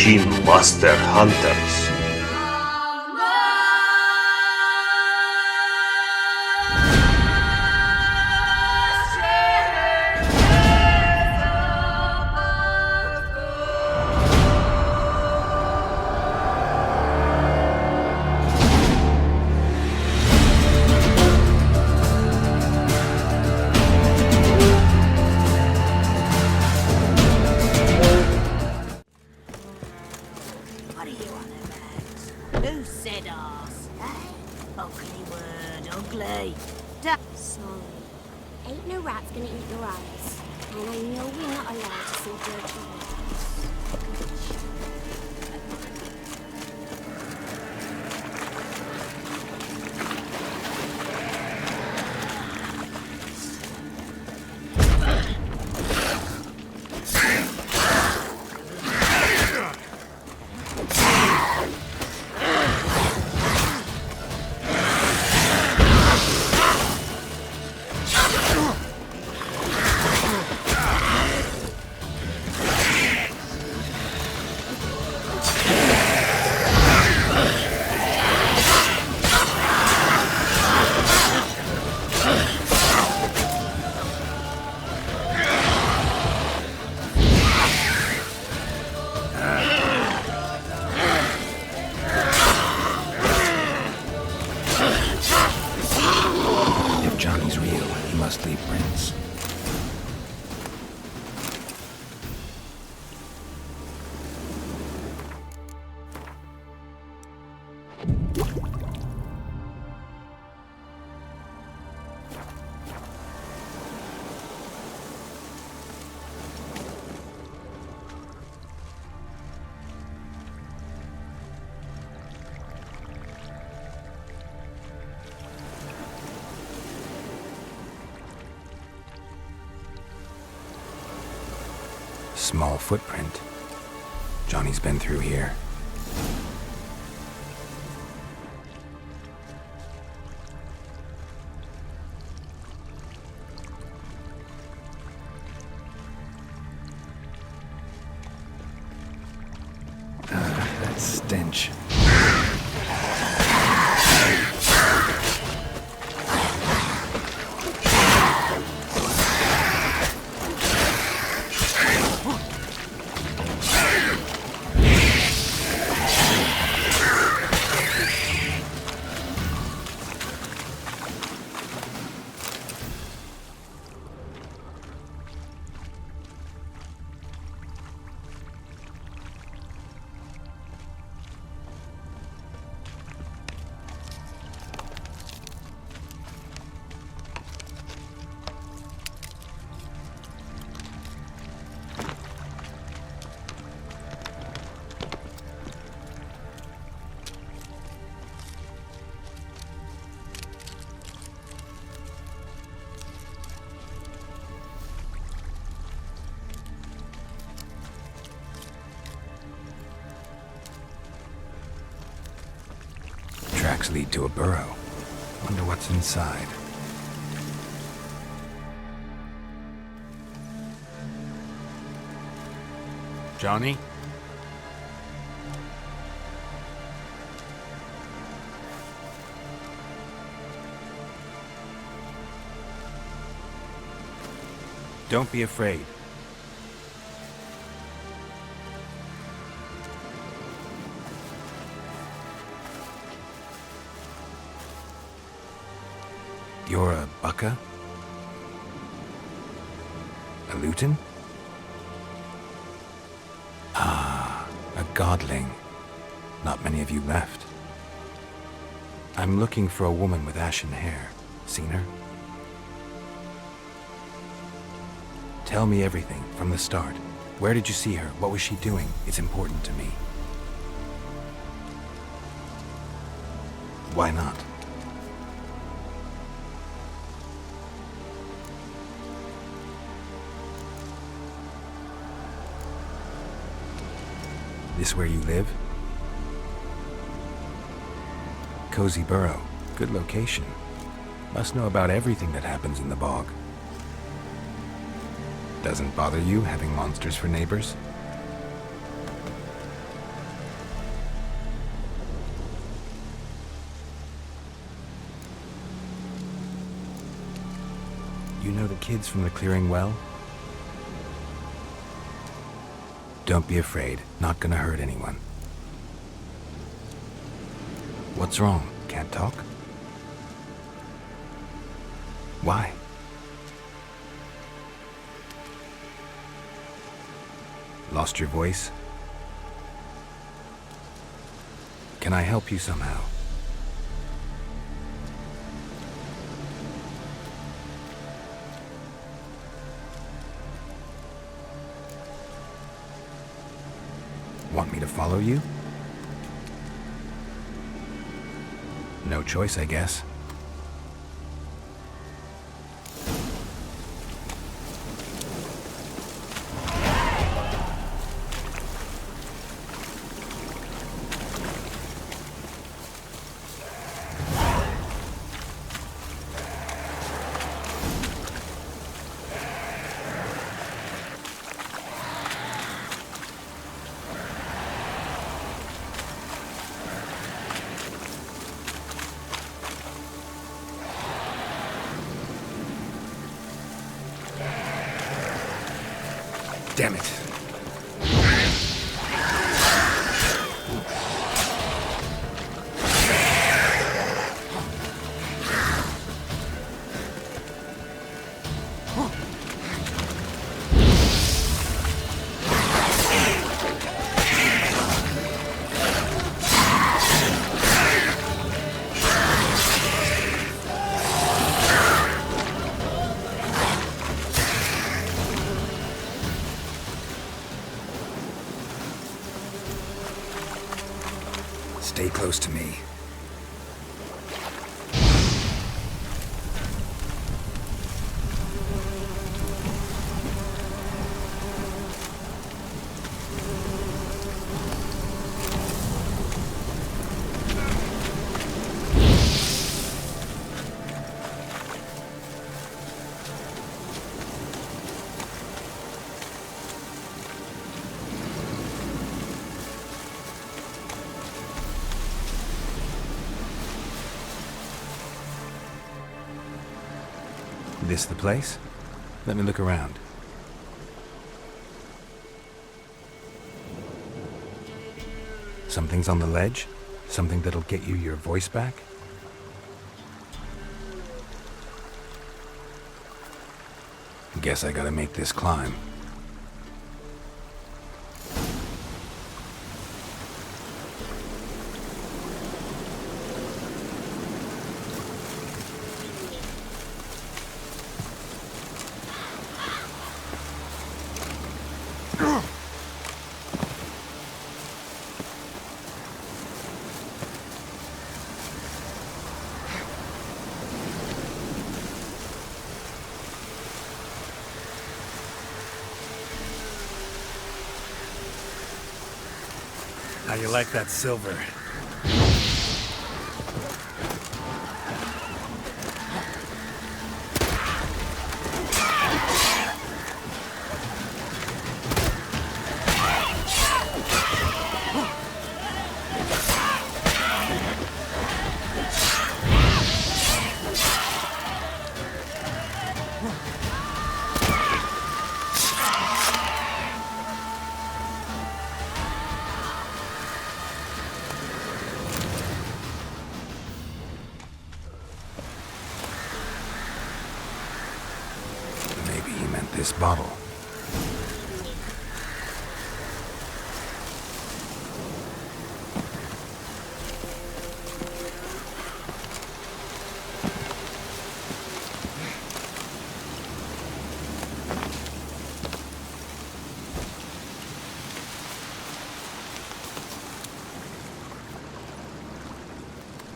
machine master hunters. What are you on about? Who said arse? Eh? Ugly word, ugly. Sorry. Ain't no rat's gonna eat your eyes. And I know we're not allowed to say dirty words. If Johnny's real, he must leave prints. Small footprint. Johnny's been through here. That stench. Tracks lead to a burrow. Wonder what's inside. Johnny? Don't be afraid. You're a Bucka? A Luton? Ah, a godling. Not many of you left. I'm looking for a woman with ashen hair. Seen her? Tell me everything from the start. Where did you see her? What was she doing? It's important to me. Why not? This where you live? Cozy burrow. Good location. Must know about everything that happens in the bog. Doesn't bother you having monsters for neighbors? know the kids from the clearing well? Don't be afraid. Not gonna hurt anyone. What's wrong? Can't talk? Why? Lost your voice? Can I help you somehow? Want me to follow you? No choice, I guess. Damn it. Stay close to me. This the place? Let me look around. Something's on the ledge? Something that'll get you your voice back? Guess I gotta make this climb. How you like that silver? This bottle.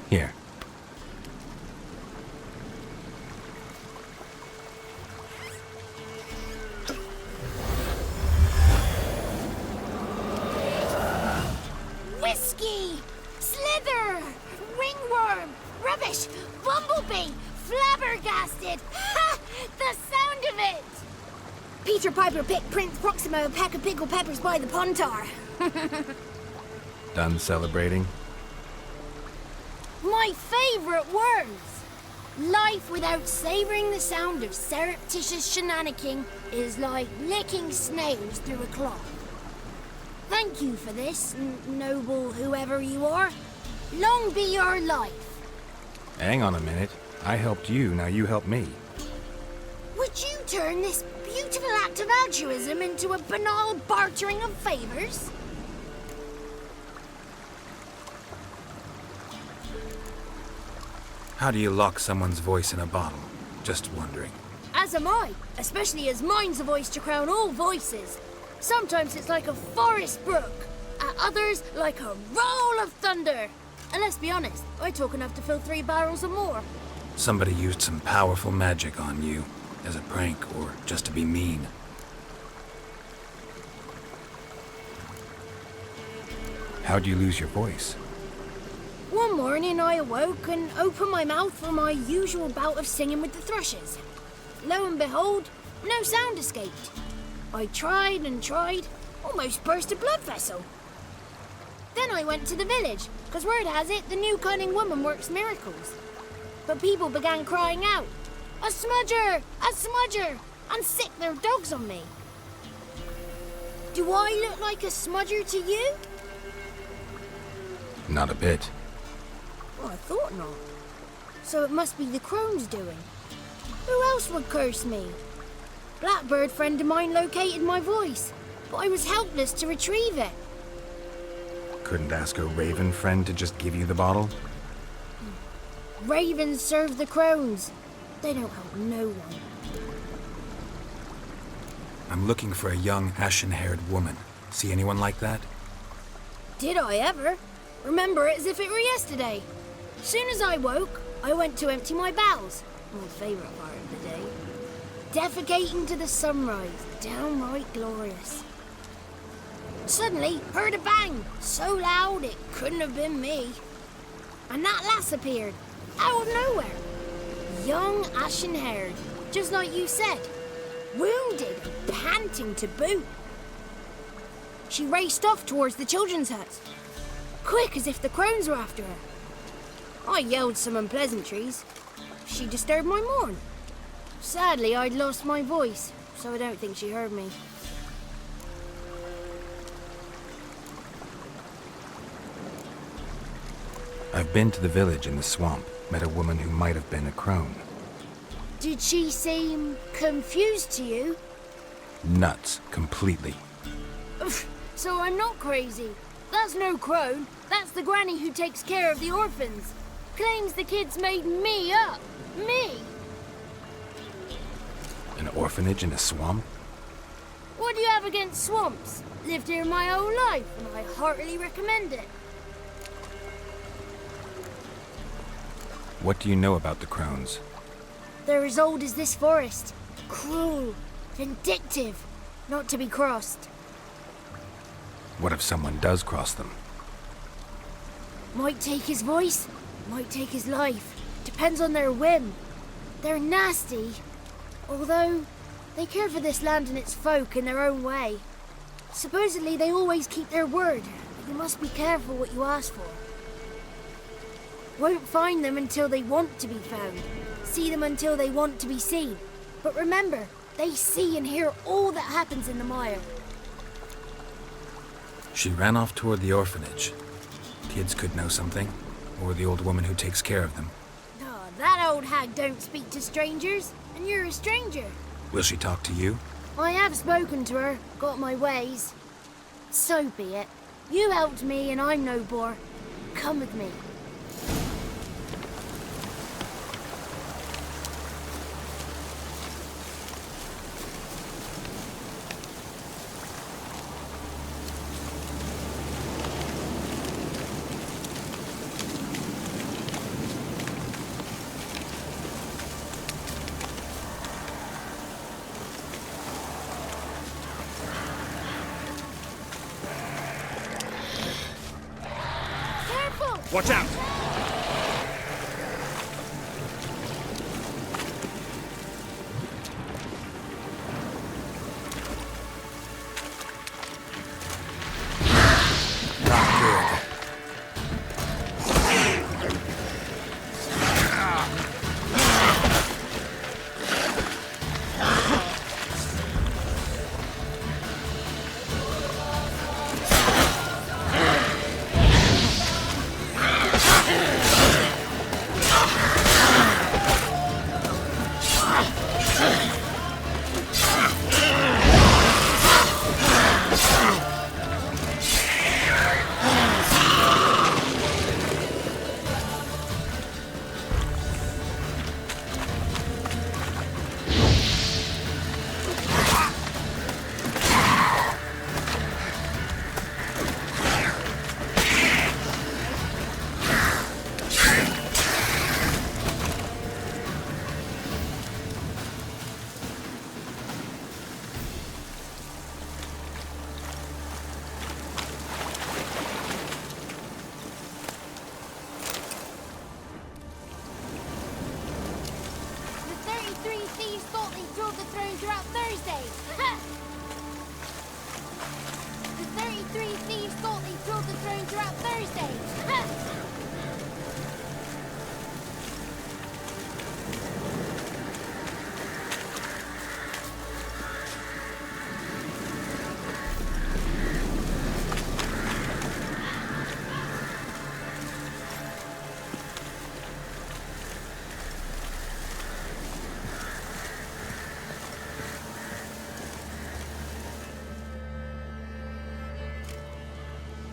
Here. Whiskey! Slither! Ringworm! Rubbish! Bumblebee! Flabbergasted! Ha! The sound of it! Peter Piper picked Prince Proximo a pack of pickled peppers by the Pontar. Done celebrating? My favorite words! Life without savouring the sound of surreptitious shenanigans is like licking snails through a cloth. Thank you for this, noble whoever you are. Long be your life. Hang on a minute. I helped you, now you help me. Would you turn this beautiful act of altruism into a banal bartering of favours? How do you lock someone's voice in a bottle? Just wondering. As am I, especially as mine's a voice to crown all voices. Sometimes it's like a forest brook, at others like a roll of thunder. And let's be honest, I talk enough to fill 3 barrels or more. Somebody used some powerful magic on you, as a prank or just to be mean. How'd you lose your voice? One morning I awoke and opened my mouth for my usual bout of singing with the thrushes. Lo and behold, no sound escaped. I tried and tried, almost burst a blood vessel. Then I went to the village, because word has it the new cunning woman works miracles. But people began crying out, "A smudger! A smudger!" and sick their dogs on me. Do I look like a smudger to you? Not a bit. Well, I thought not. So it must be the crone's doing. Who else would curse me? Blackbird friend of mine located my voice, but I was helpless to retrieve it. Couldn't ask a raven friend to just give you the bottle? Ravens serve the crones. They don't help no one. I'm looking for a young, ashen-haired woman. See anyone like that? Did I ever? Remember it as if it were yesterday. Soon as I woke, I went to empty my bowels. My favourite part of the day. Defecating to the sunrise. Downright glorious. Suddenly, heard a bang. So loud it couldn't have been me. And that lass appeared. Out of nowhere. Young, ashen-haired. Just like you said. Wounded and panting to boot. She raced off towards the children's huts. Quick as if the crones were after her. I yelled some unpleasantries. She disturbed my morn. Sadly, I'd lost my voice, so I don't think she heard me. I've been to the village in the swamp, met a woman who might have been a crone. Did she seem confused to you? Nuts, completely. So I'm not crazy. That's no crone. That's the granny who takes care of the orphans. Claims the kids made me up. Me! An orphanage in a swamp? What do you have against swamps? Lived here my whole life, and I heartily recommend it. What do you know about the crones? They're as old as this forest. Cruel, vindictive, not to be crossed. What if someone does cross them? Might take his voice, might take his life. Depends on their whim. They're nasty, although they care for this land and its folk in their own way. Supposedly they always keep their word, but you must be careful what you ask for. Won't find them until they want to be found. See them until they want to be seen. But remember, they see and hear all that happens in the mire. She ran off toward the orphanage. Kids could know something, or the old woman who takes care of them. Oh, that old hag don't speak to strangers, and you're a stranger. Will she talk to you? I have spoken to her, got my ways. So be it. You helped me and I'm no bore. Come with me. Watch out! Not good.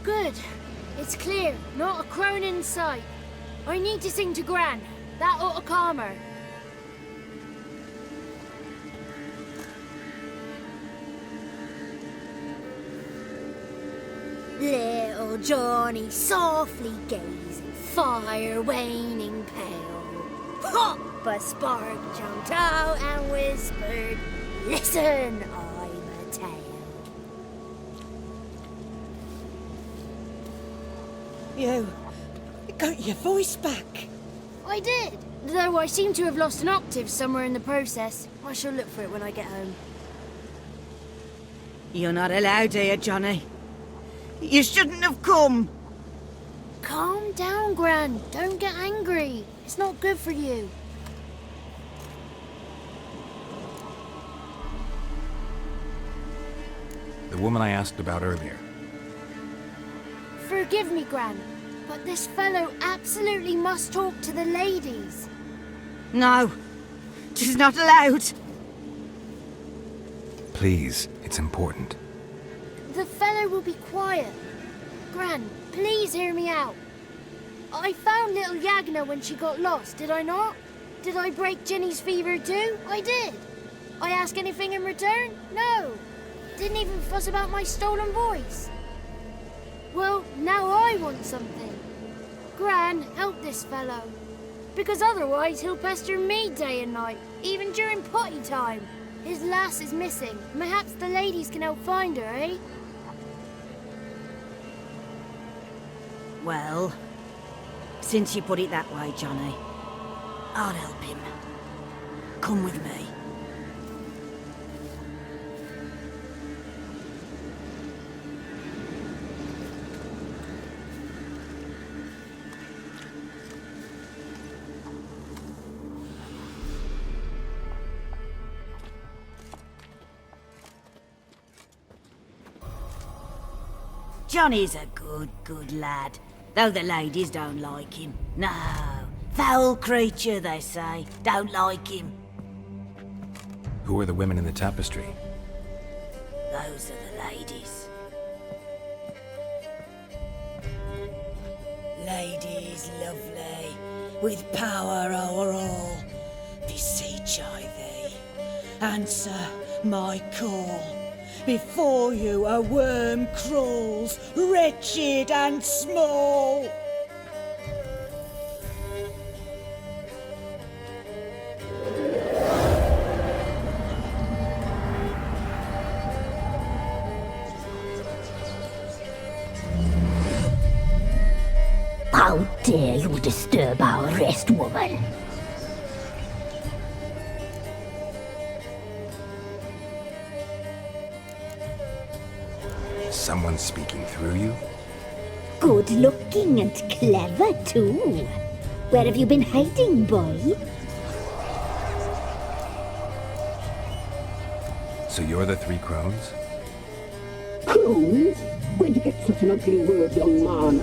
Good. It's clear. Not a crone in sight. I need to sing to Gran. That ought to calm her. Little Johnny softly gazing, fire waning pale. Pop! A spark jumped out and whispered, "Listen, I'm a tale." You got your voice back. I did, though I seem to have lost an octave somewhere in the process. I shall look for it when I get home. You're not allowed here, Johnny. You shouldn't have come. Calm down, Gran. Don't get angry. It's not good for you. The woman I asked about earlier. Forgive me, Gran, but this fellow absolutely must talk to the ladies. No, she's not allowed. Please, it's important. The fellow will be quiet. Gran, please hear me out. I found little Yagna when she got lost, did I not? Did I break Ginny's fever too? I did. I ask anything in return? No. Didn't even fuss about my stolen voice. Well, now I want something. Gran, help this fellow. Because otherwise he'll pester me day and night, even during potty time. His lass is missing. Perhaps the ladies can help find her, eh? Well, since you put it that way, Johnny, I'll help him. Come with me. Johnny's a good lad, though the ladies don't like him. No, foul creature, they say. Don't like him. Who are the women in the tapestry? Those are the ladies. Ladies lovely, with power o'er all. Beseech I thee, answer my call. Before you a worm crawls, wretched and small. How dare you disturb our rest, woman? Someone speaking through you? Good looking and clever, too. Where have you been hiding, boy? So you're the three crones? Crones? Where'd you get such an ugly word, young man?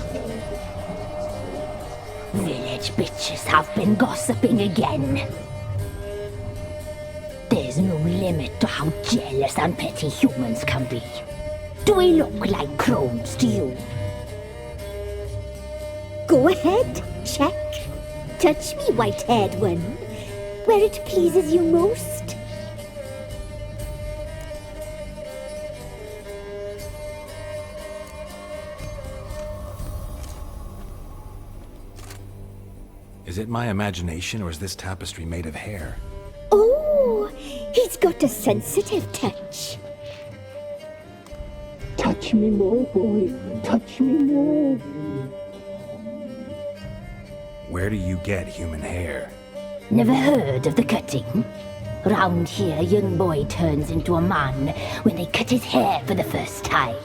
Village bitches have been gossiping again. There's no limit to how jealous and petty humans can be. Do we look like crones to you? Go ahead, check. Touch me, white-haired one, where it pleases you most. Is it my imagination, or is this tapestry made of hair? Oh, he's got a sensitive touch. Touch me more, boy. Touch me more. Where do you get human hair? Never heard of the cutting? Round here, young boy turns into a man when they cut his hair for the first time.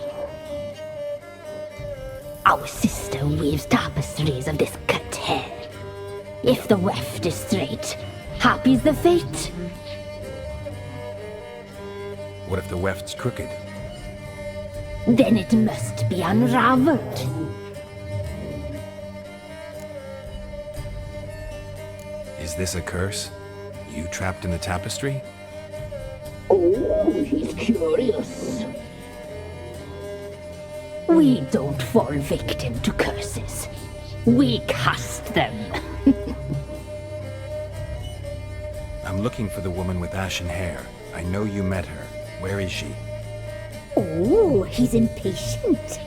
Our sister weaves tapestries of this cut hair. If the weft is straight, happy's the fate. What if the weft's crooked? Then it must be unraveled. Is this a curse? You trapped in the tapestry? Oh, he's curious. We don't fall victim to curses. We cast them. I'm looking for the woman with ashen hair. I know you met her. Where is she? Oh, he's impatient.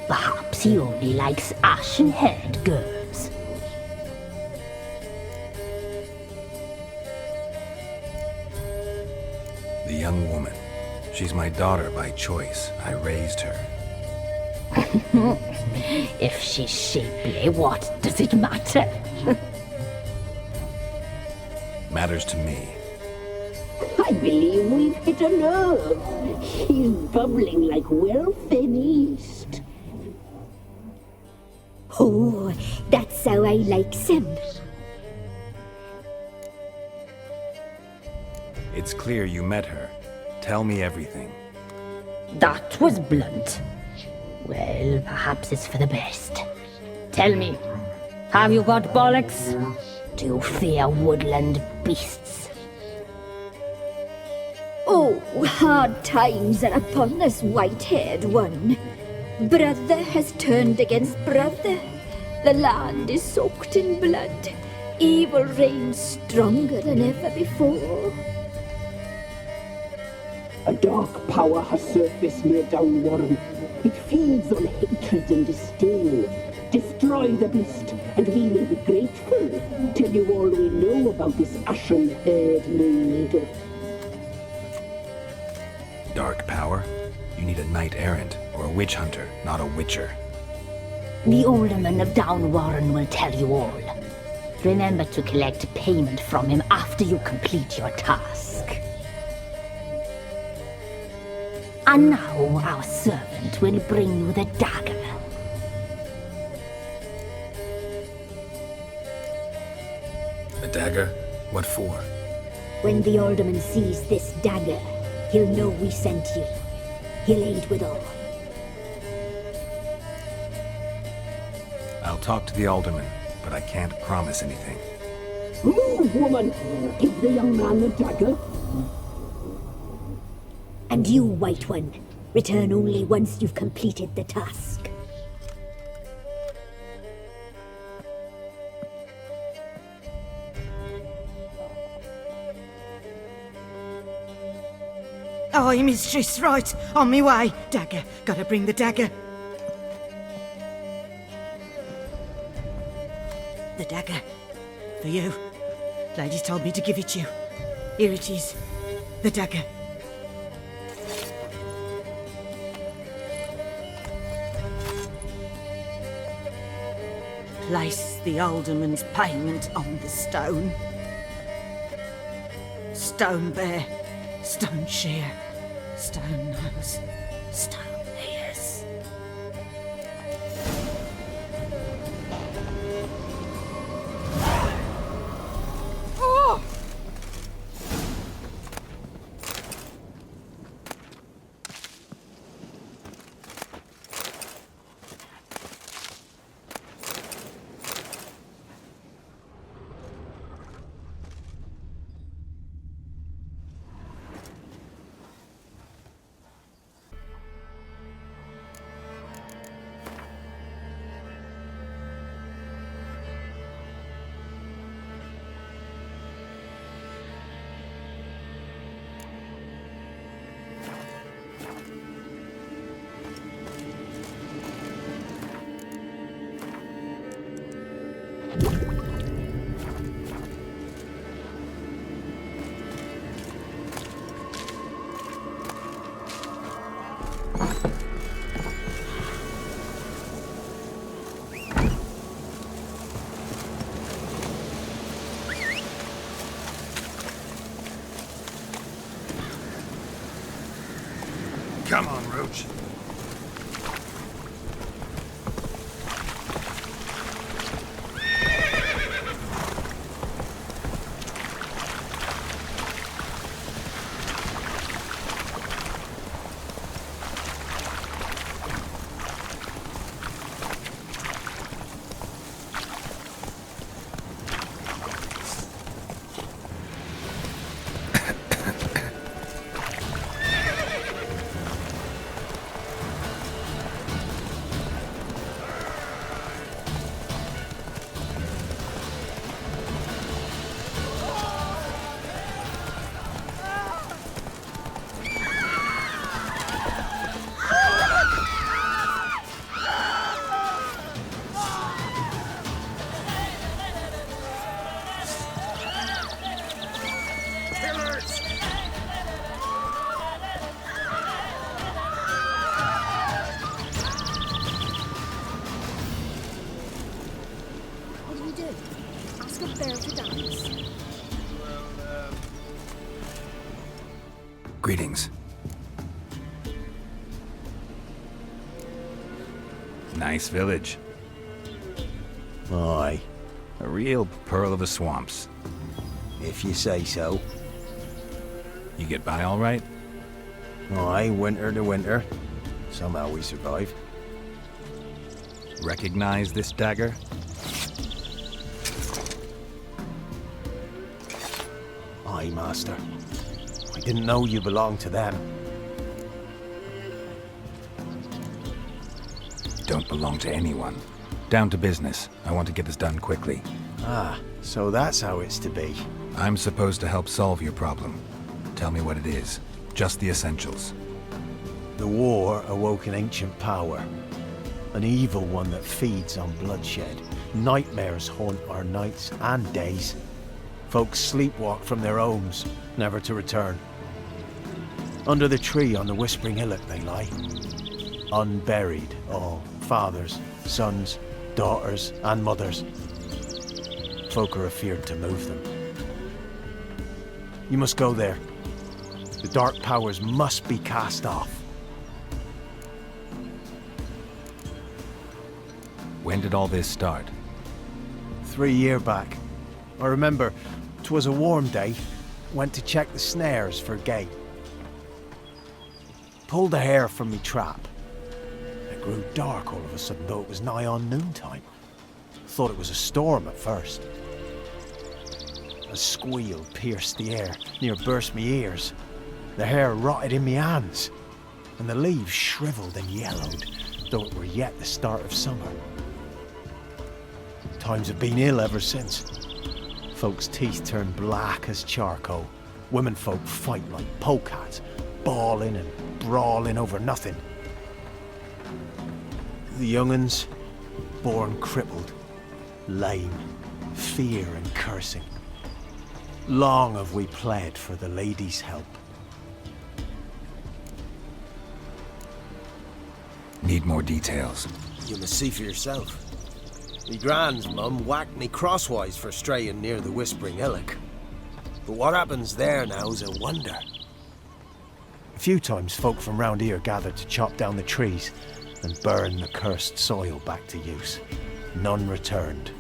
Perhaps he only likes ashen-haired girls. The young woman. She's my daughter by choice. I raised her. If she's shapely, what does it matter? Matters to me. I believe we've hit a nerve. She's bubbling like well-fed yeast. Oh, that's how I likes him. It's clear you met her. Tell me everything. That was blunt. Well, perhaps it's for the best. Tell me, have you got bollocks? Do you fear woodland beasts? Oh, hard times are upon this white-haired one. Brother has turned against brother. The land is soaked in blood. Evil reigns stronger than ever before. A dark power has surfaced near Downwarren. It feeds on hatred and disdain. Destroy the beast, and we will be grateful. Tell you all we know about this ashen-haired maid. Dark power? You need a knight-errant or a witch hunter, not a witcher. The alderman of Downwarren will tell you all. Remember to collect payment from him after you complete your task. And now our servant will bring you the dagger. A dagger? What for? When the alderman sees this dagger, he'll know we sent you. He'll aid with all. I'll talk to the alderman, but I can't promise anything. Move, woman! Give the young man the dagger. And you, White One, return only once you've completed the task. Aye, mistress, right. On me way. Dagger. Gotta bring the dagger. The dagger. For you. Ladies told me to give it you. Here it is. The dagger. Place the alderman's payment on the stone. Stone bear. Stone shear. Stone nose. Stone ears. Oh! Come on, Roach. Greetings. Nice village. Aye, A real pearl of the swamps. if you say so. You get by all right? Aye, winter to winter. Somehow we survive. Recognize this dagger? Aye, master. I didn't know you belonged to them. Don't belong to anyone. Down to business. I want to get this done quickly. Ah, so that's how it's to be. I'm supposed to help solve your problem. Tell me what it is. Just the essentials. The war awoke an ancient power. An evil one that feeds on bloodshed. Nightmares haunt our nights and days. Folks sleepwalk from their homes, never to return. Under the tree on the Whispering Hillock they lie. Unburied, all. Fathers, sons, daughters, and mothers. Folk are afeard to move them. You must go there. The dark powers must be cast off. When did all this start? 3 year back. I remember 'twas a warm day. Went to check the snares for gate. Pulled the hair from me trap. It grew dark all of a sudden, though it was nigh on noontime. Thought it was a storm at first. A squeal pierced the air, near burst me ears. The hair rotted in me hands, and the leaves shriveled and yellowed, though it were yet the start of summer. Times have been ill ever since. Folks' teeth turn black as charcoal. Womenfolk fight like polecats, bawling and brawling over nothing. The young'uns, born crippled, lame, fear and cursing. Long have we pled for the lady's help. Need more details. You must see for yourself. Me grand's mum whacked me crosswise for straying near the Whispering Hillock. But what happens there now's a wonder. A few times folk from round here gathered to chop down the trees and burn the cursed soil back to use. None returned.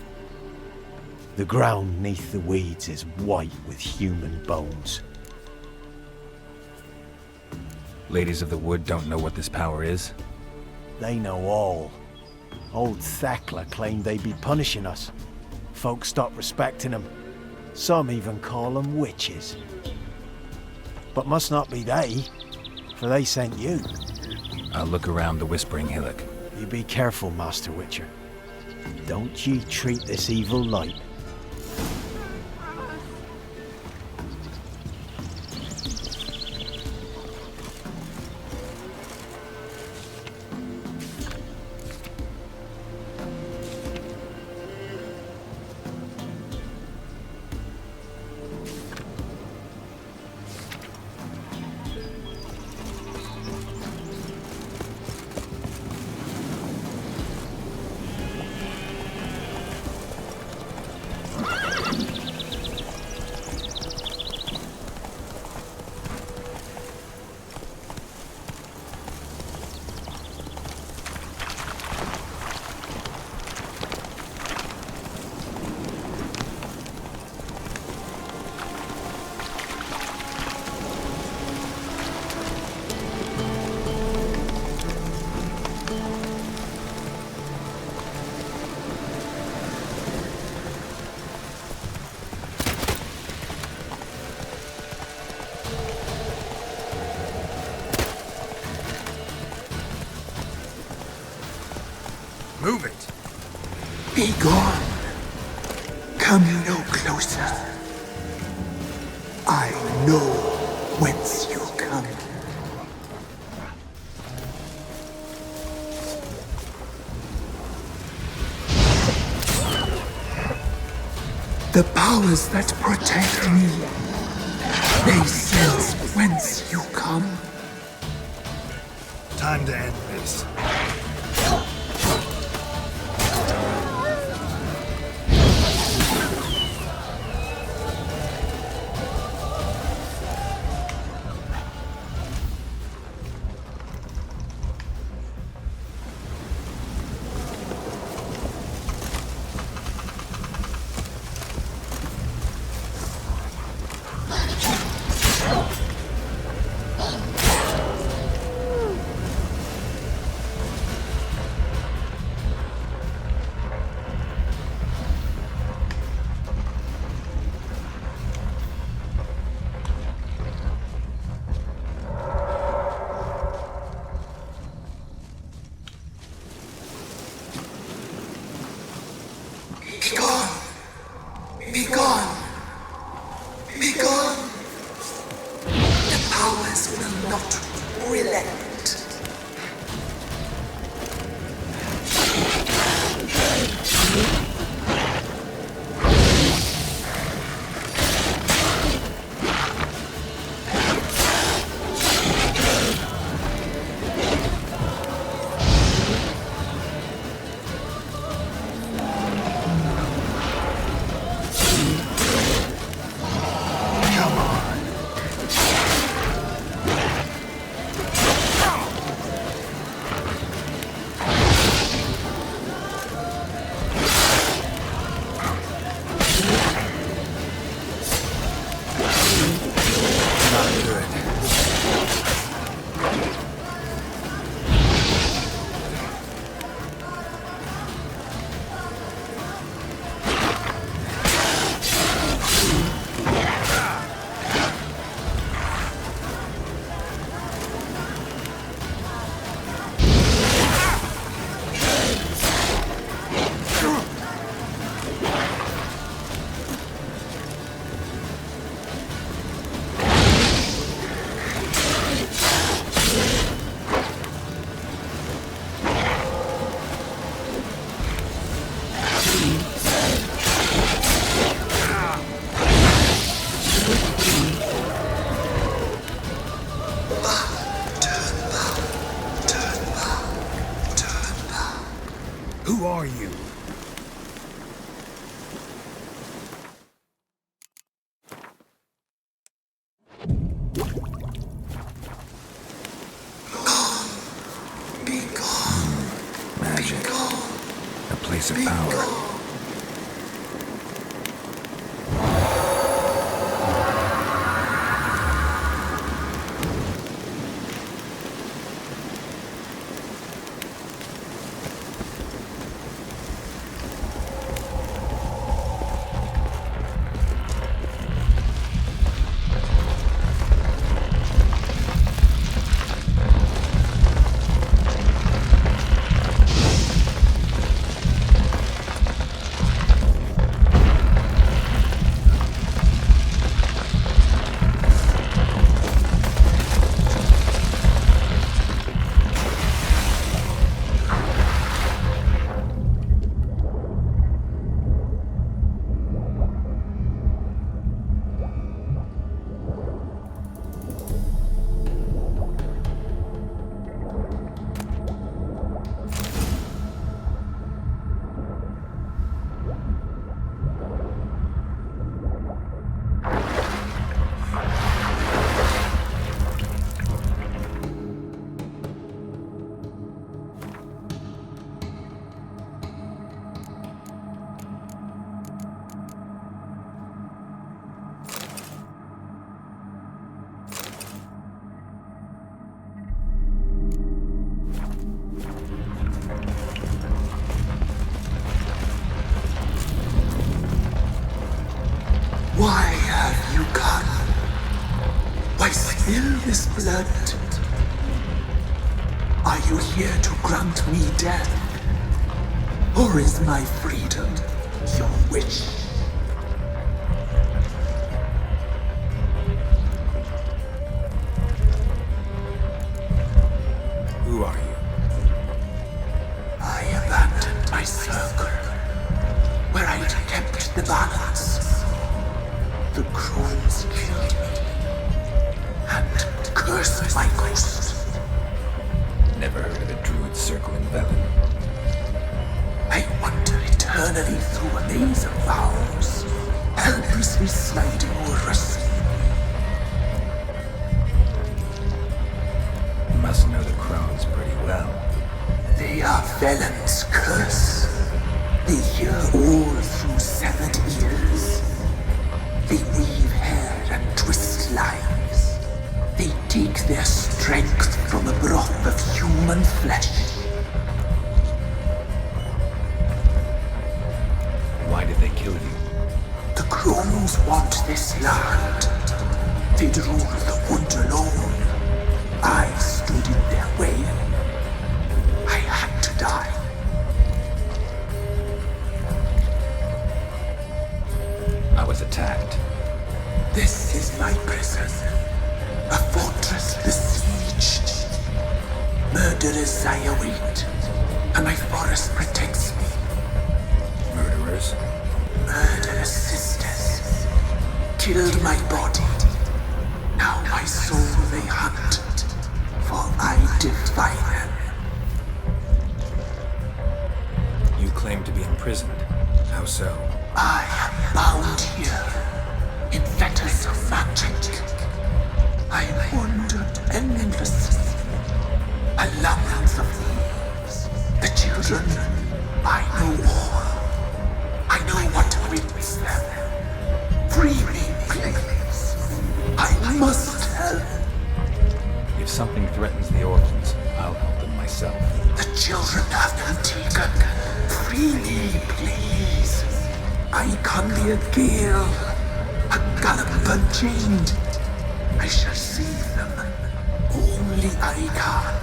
The ground neath the weeds is white with human bones. Ladies of the Wood don't know what this power is? They know all. Old Thekla claimed they'd be punishing us. Folk stopped respecting them. Some even call them witches. But must not be they, for they sent you. I'll look around the Whispering Hillock. You be careful, Master Witcher. Don't ye treat this evil light. Move it! Be gone. Come no closer. I know whence you come. The powers that protect me, they sense whence you come. Time to end this. Who are you? Be gone. Magic. Be gone. A place of Be power. gone. Why have you come? Why spill this blood? Are you here to grant me death? Or is my freedom your wish? Who are you? I abandoned my circle, where I'd kept the balance. The crones killed me, and cursed my ghost. Never heard of a druid circle in Velen. I wander eternally through a maze of vows, helplessly sliding over a sea. You must know the crones pretty well. They are Velen's curse. They hear all through severed ears. They weave hair and twist lives. They take their strength from a broth of human flesh. Why did they kill you? The crones want this land. They'd rule the wood alone. I stood in their way. I had to die. I was attacked. This is my prison. A fortress besieged. Murderers I await, and my forest protects me. Murderers? Murderous sisters killed my body. Now my soul they hunt, for I defy them. You claim to be imprisoned. How so? I am bound here in fetters of magic. I wandered endlessly, a labyrinth of leaves. The children, I know all. I know what awaits them. Free me, please. I must help. If something threatens the orphans, I'll help them myself. The children have been taken. Free me, please. I can be a gale, a gallop unchained. I shall save them. Only I can.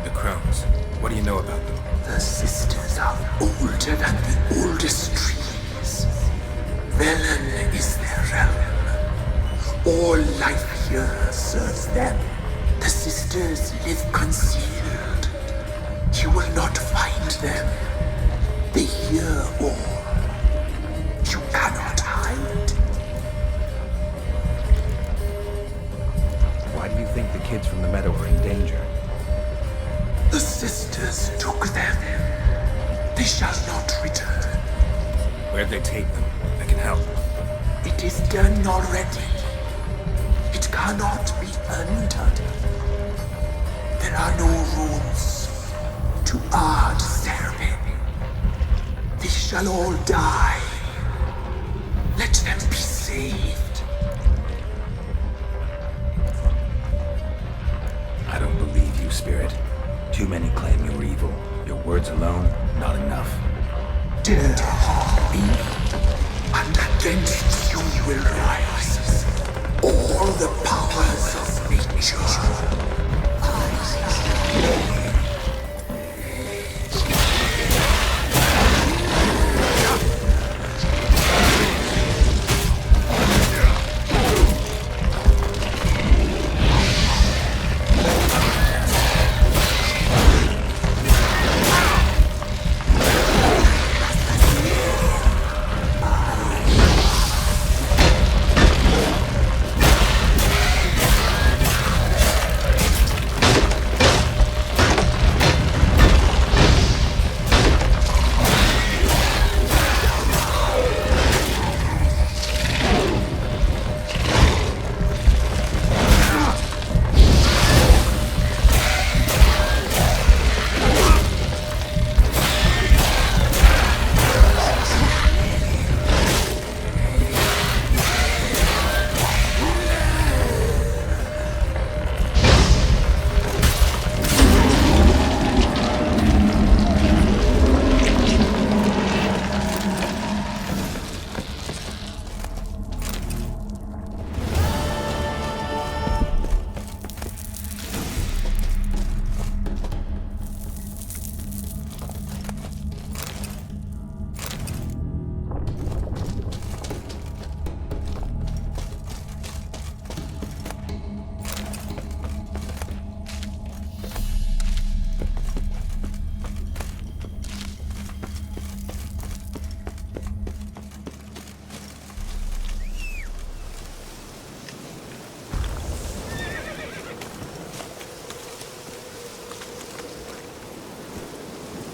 The crones. What do you know about them? The sisters are older than the oldest trees. Velen is their realm. All life here serves them. The sisters live concealed. You will not find them. They hear all. You cannot hide. Why do you think the kids It is done already. It cannot be undone. There are no runes to add therapy. They shall all die. Let them be saved. I don't believe you, Spirit. Too many claim you're evil. Your words alone, not enough. Dare harm me, and against you will rise all the powers of nature.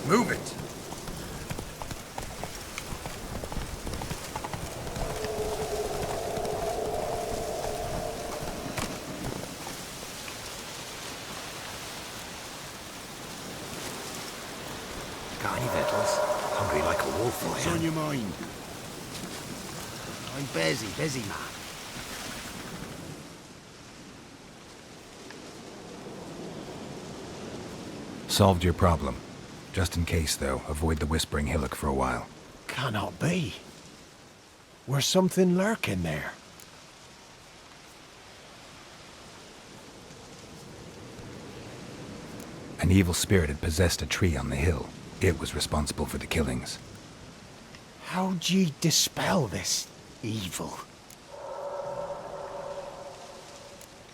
Move it! Got any victuals? Hungry like a wolf, What's on your mind? I'm busy, man. Solved your problem. Just in case, though, avoid the Whispering Hillock for a while. Cannot be. Where's something lurking there? An evil spirit had possessed a tree on the hill. It was responsible for the killings. How'd ye dispel this evil?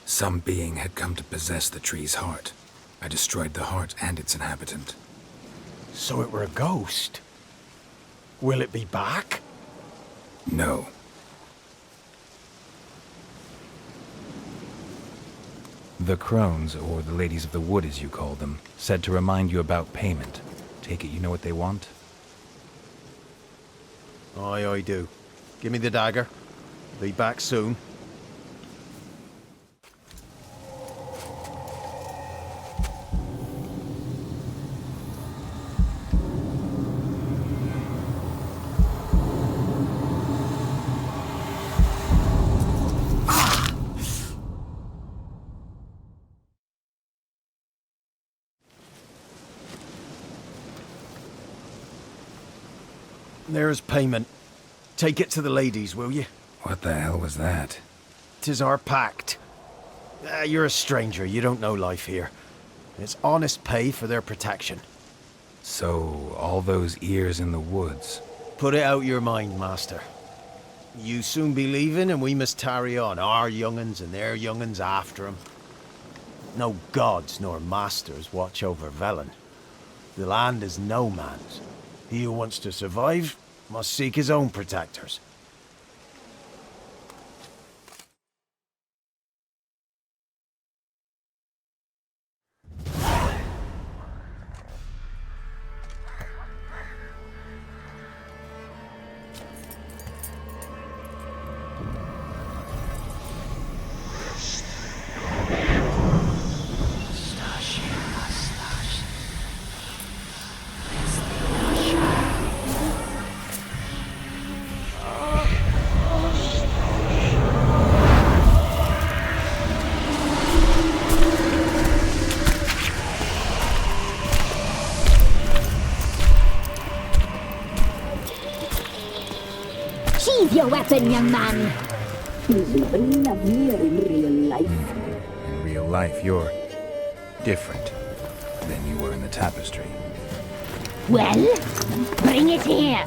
Some being had come to possess the tree's heart. I destroyed the heart and its inhabitant. So it were a ghost? Will it be back? No. The crones, or the ladies of the wood as you call them, said to remind you about payment. Take it you know what they want? Aye, I do. Give me the dagger. Be back soon. There's payment. Take it to the ladies, will you? What the hell was that? 'Tis our pact. You're a stranger, you don't know life here. It's honest pay for their protection. So, all those ears in the woods. Put it out your mind, master. You soon be leaving and we must tarry on, our young'uns and their young'uns after 'em. No gods nor masters watch over Velen. The land is no man's. He who wants to survive must seek his own protectors. happen, young man. He's even lovelier in real life. In real life, you're different than you were in the tapestry. Well, bring it here.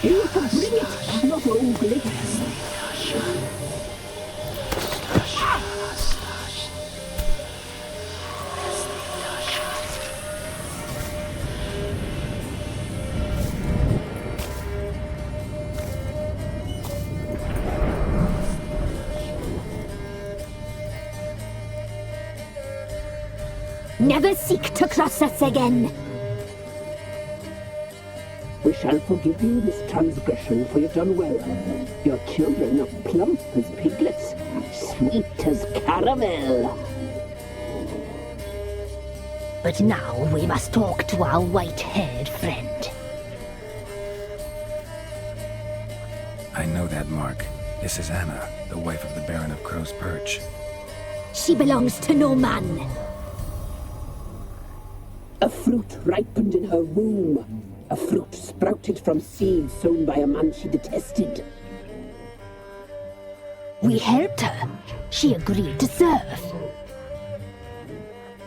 You can bring it, not ugly. Never seek to cross us again. We shall forgive you this transgression, for you've done well. Your children are plump as piglets, sweet as caramel. But now we must talk to our white-haired friend. I know that mark. This is Anna, the wife of the Baron of Crow's Perch. She belongs to no man. A fruit ripened in her womb. A fruit sprouted from seeds sown by a man she detested. We helped her. She agreed to serve.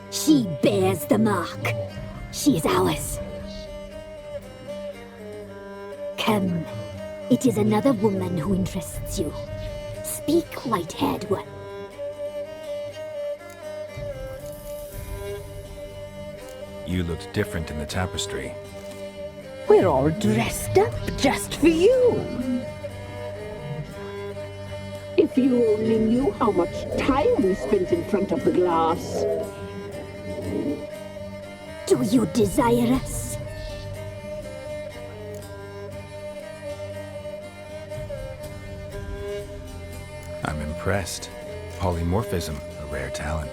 She bears the mark. She is ours. Come. It is another woman who interests you. Speak, white-haired one. You looked different in the tapestry. We're all dressed up just for you. If you only knew how much time we spent in front of the glass. Do you desire us? I'm impressed. Polymorphism, a rare talent.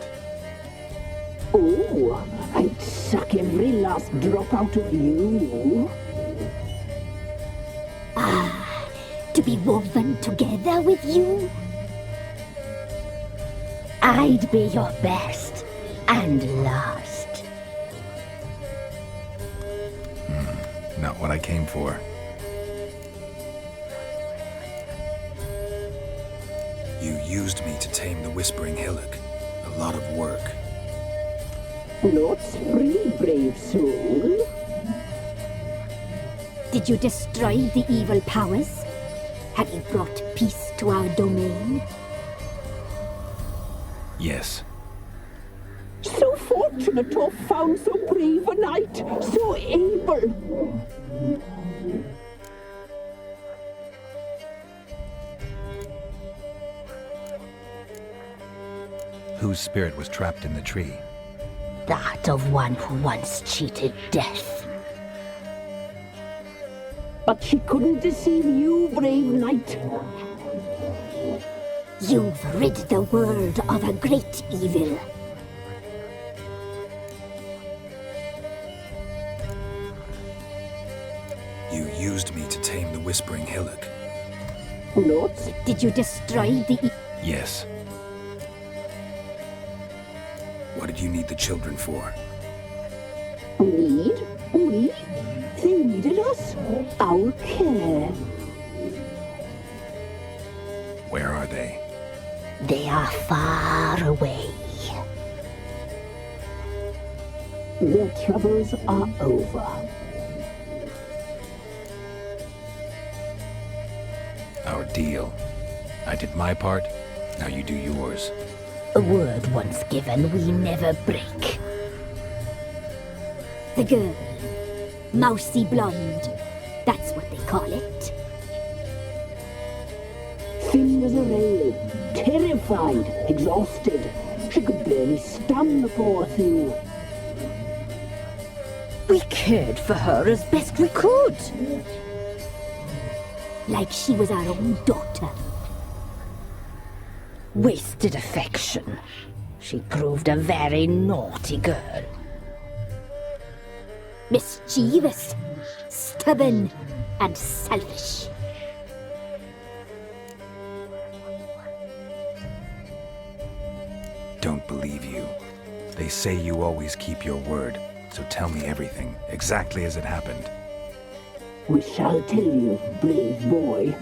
Oh, I'd suck every last drop out of you. To be woven together with you? I'd be your best and last. Not what I came for. You used me to tame the Whispering Hillock. A lot of work. Not free, brave soul. Did you destroy the evil powers? Have you brought peace to our domain? Yes. So fortunate to have found so brave a knight, so able. Whose spirit was trapped in the tree? That of one who once cheated death. But she couldn't deceive you, brave knight. You've rid the world of a great evil. You used me to tame the Whispering Hillock. Not. Did you destroy the Yes. What did you need the children for? Need? We? They needed us. Our care. Where are they? They are far away. Their troubles are over. Our deal. I did my part, now you do yours. A word once given, we never break. The girl. Mousy blonde. That's what they call it. Thin as a rail, terrified, exhausted. She could barely stand, the poor thing. We cared for her as best we could. Like she was our own daughter. Wasted affection. She proved a very naughty girl. Mischievous, stubborn, and selfish. don't believe you. They say you always keep your word, so tell me everything, exactly as it happened. We shall tell you, brave boy.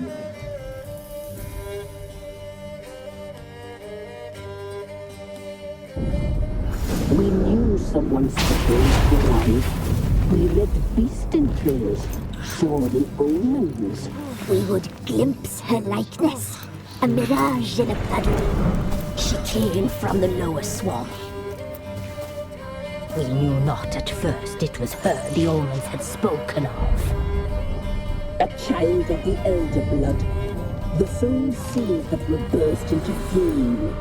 We knew someone special was alive. We read beast entrails, saw the omens. We would glimpse her likeness, a mirage in a puddle. She came from the lower swamp. We knew not at first it was her the omens had spoken of. A child of the elder blood, the soul seed that will burst into flame.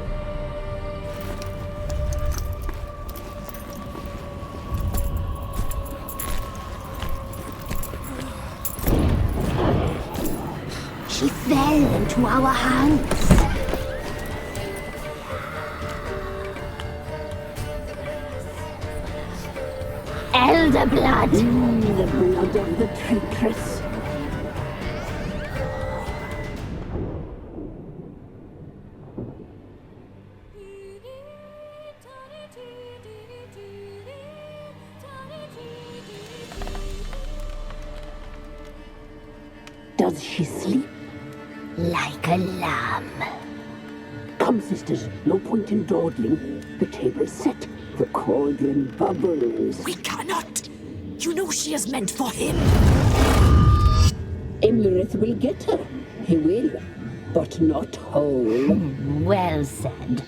She fell into our hands. Elder blood! The blood of the traitress. Does she sleep? Like a lamb. Come, sisters, no point in dawdling. The table's set. The cauldron bubbles. We cannot! You know she is meant for him! Imlerith will get her. He will, but not whole. Well said.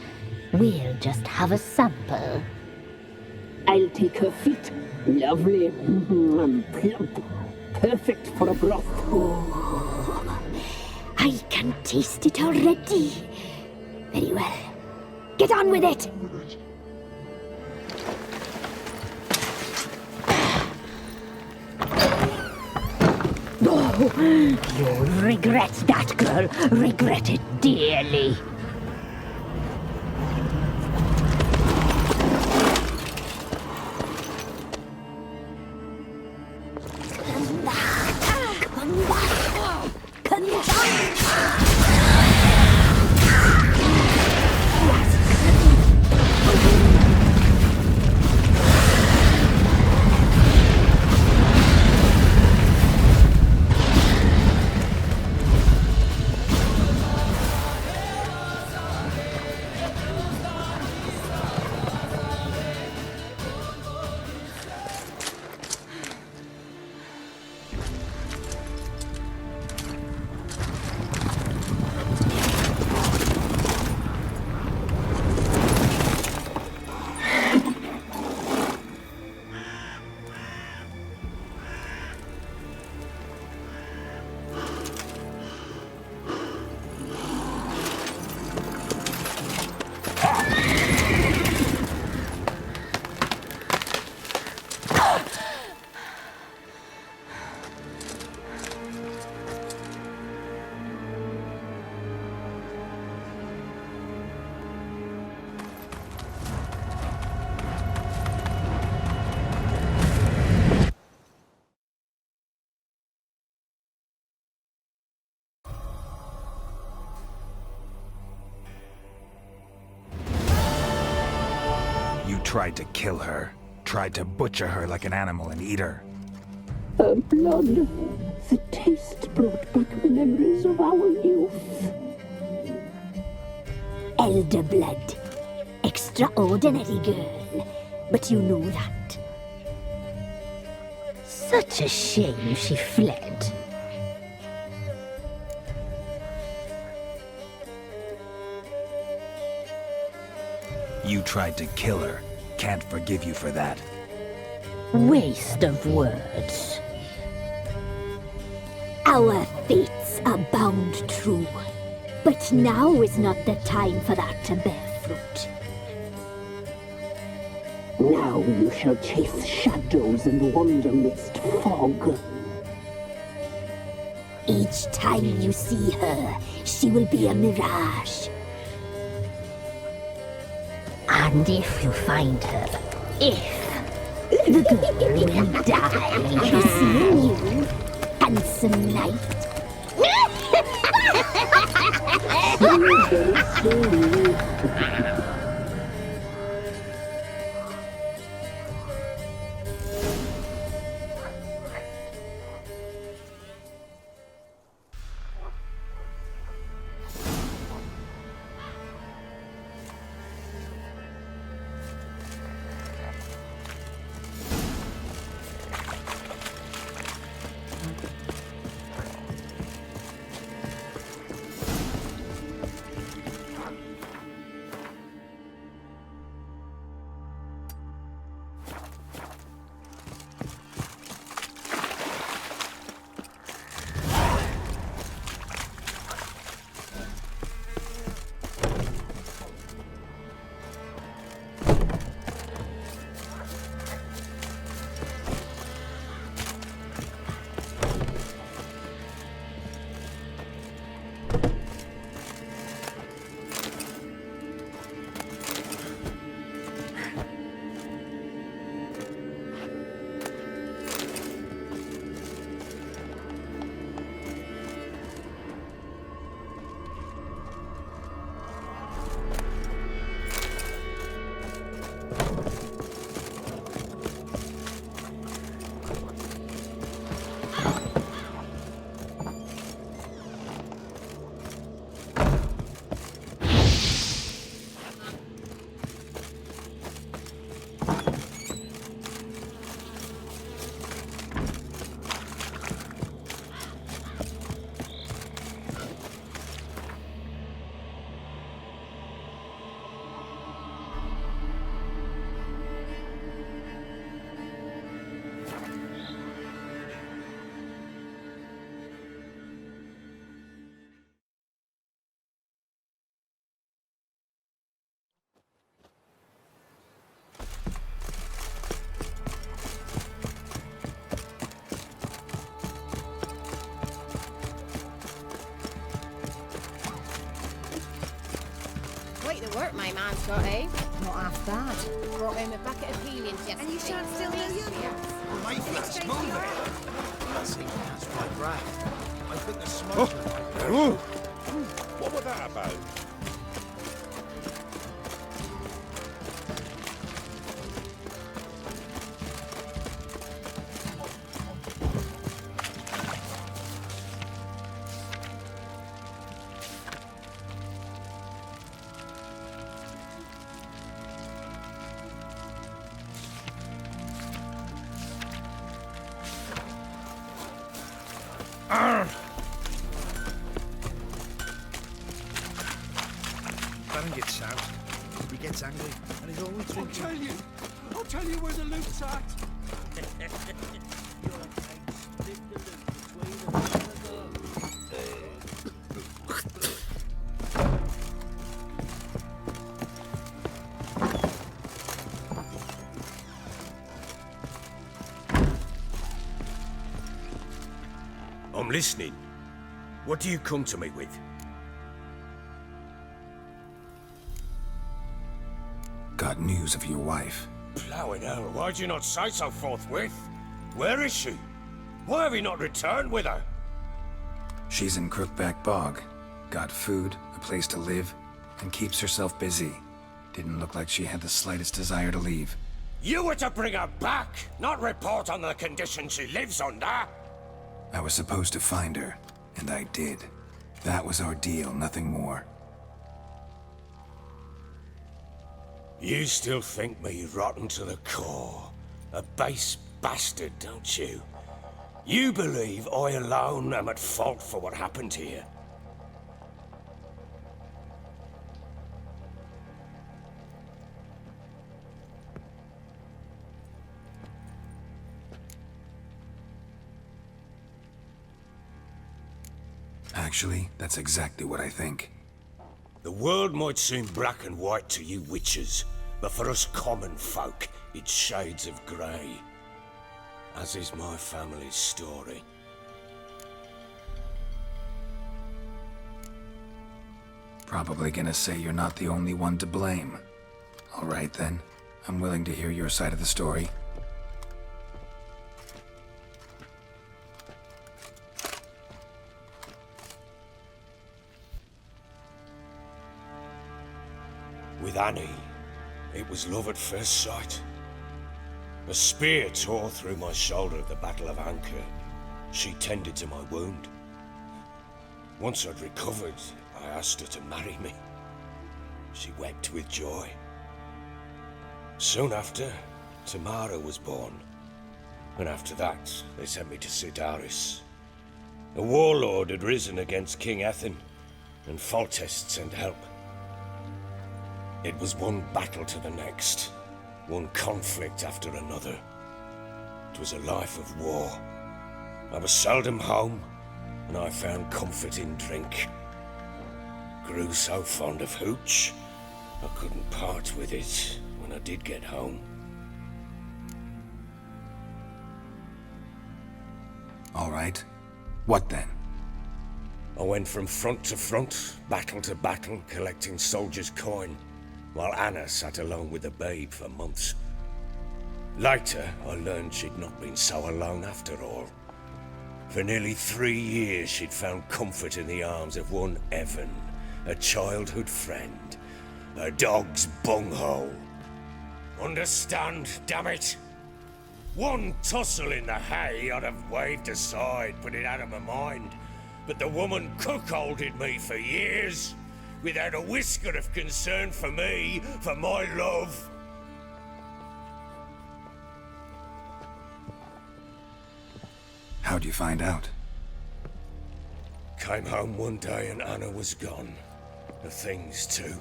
We'll just have a sample. I'll take her feet. Lovely. Plump. Perfect for a broth. I can taste it already. Very well. Get on with it! You'll regret that, girl. Regret it dearly. Tried to kill her. Tried to butcher her like an animal and eat her. Her blood. The taste brought back memories of our youth. Elder blood. Extraordinary girl. But you know that. Such a shame she fled. You tried to kill her. Can't forgive you for that. Waste of words. Our fates are bound true. But now is not the time for that to bear fruit. Now you shall chase shadows and wander midst fog. Each time you see her, she will be a mirage. And if you find her, the girl will die. Seeing you, handsome knight. quite the work my man's got, eh? Not half bad. Brought him a bucket of helium yesterday. And you shan't steal no young. Mate, let's move it. That seems to catch my breath. I think the smoke... What was that about? Baron gets out. He gets angry, and he's always drinking. I'll tell you where the loot's at. I'm listening. What do you come to me with? Got news of your wife. Plowing hell, why'd you not say so forthwith? Where is she? Why have you not returned with her? She's in Crookback Bog. Got food, a place to live, and keeps herself busy. Didn't look like she had the slightest desire to leave. You were to bring her back, not report on the conditions she lives under. I was supposed to find her, and I did. That was our deal, nothing more. You still think me rotten to the core. A base bastard, don't you? You believe I alone am at fault for what happened here. Actually, that's exactly what I think. The world might seem black and white to you witches, but for us common folk, it's shades of grey. As is my family's story. Probably gonna say you're not the only one to blame. All right then, I'm willing to hear your side of the story. With Annie, it was love at first sight. A spear tore through my shoulder at the Battle of Anchor. She tended to my wound. Once I'd recovered, I asked her to marry me. She wept with joy. Soon after, Tamara was born. And after that, they sent me to Sidaris. A warlord had risen against King Ethan, and Foltest sent help. It was one battle to the next, one conflict after another. It was a life of war. I was seldom home, and I found comfort in drink. Grew so fond of hooch, I couldn't part with it when I did get home. All right. What then? I went from front to front, battle to battle, collecting soldiers' coin, while Anna sat alone with the babe for months. Later, I learned she'd not been so alone after all. For nearly 3 years, she'd found comfort in the arms of one Evan, a childhood friend, a dog's bunghole. Understand, damn it? One tussle in the hay I'd have waved aside, put it out of my mind. But the woman cuckolded me for years, without a whisker of concern for me, for my love. How'd you find out? Came home one day and Anna was gone. The things too.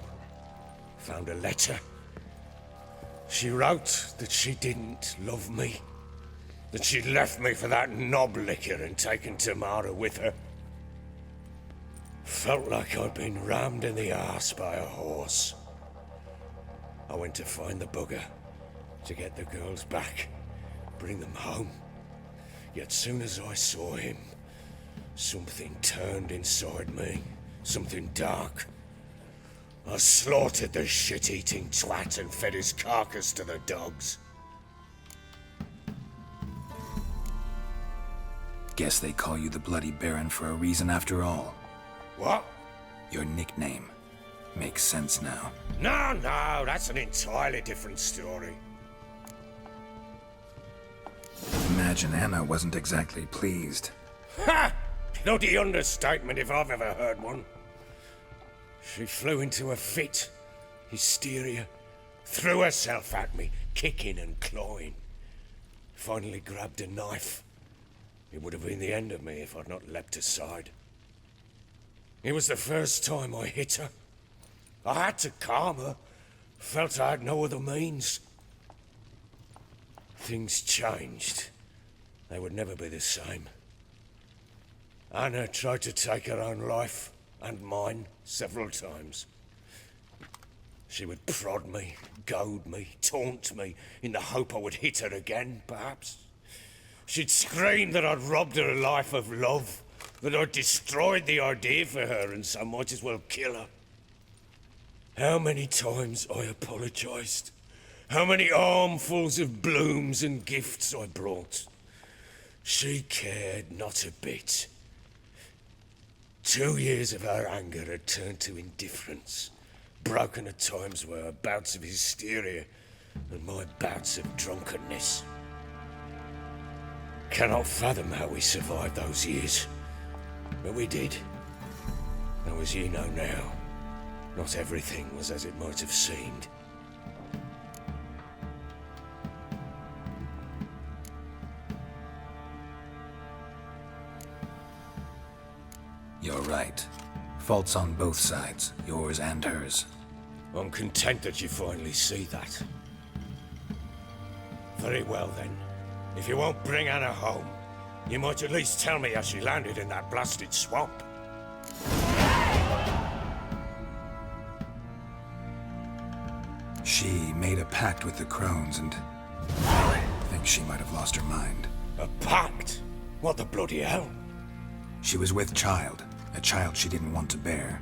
Found a letter. She wrote that she didn't love me. That she'd left me for that knob licker and taken Tamara with her. Felt like I'd been rammed in the arse by a horse. I went to find the bugger, to get the girls back, bring them home. Yet soon as I saw him, something turned inside me, something dark. I slaughtered the shit-eating twat and fed his carcass to the dogs. Guess they call you the Bloody Baron for a reason after all. What? Your nickname. Makes sense now. No, that's an entirely different story. Imagine Anna wasn't exactly pleased. Ha! Bloody understatement if I've ever heard one. She flew into a fit, hysteria, threw herself at me, kicking and clawing. Finally grabbed a knife. It would have been the end of me if I'd not leapt aside. It was the first time I hit her. I had to calm her. Felt I had no other means. Things changed. They would never be the same. Anna tried to take her own life, and mine, several times. She would prod me, goad me, taunt me, in the hope I would hit her again, perhaps. She'd scream that I'd robbed her life of love, that I'd destroyed the idea for her, and so might as well kill her. How many times I apologized. How many armfuls of blooms and gifts I brought. She cared not a bit. 2 years of her anger had turned to indifference, broken at times by her bouts of hysteria and my bouts of drunkenness. Cannot fathom how we survived those years, but we did. Though as you know now, not everything was as it might have seemed. You're right. Faults on both sides, yours and hers. I'm content that you finally see that. Very well then. If you won't bring Anna home, you might at least tell me how she landed in that blasted swamp. She made a pact with the crones and I think she might have lost her mind. A pact? What the bloody hell? She was with child, a child she didn't want to bear.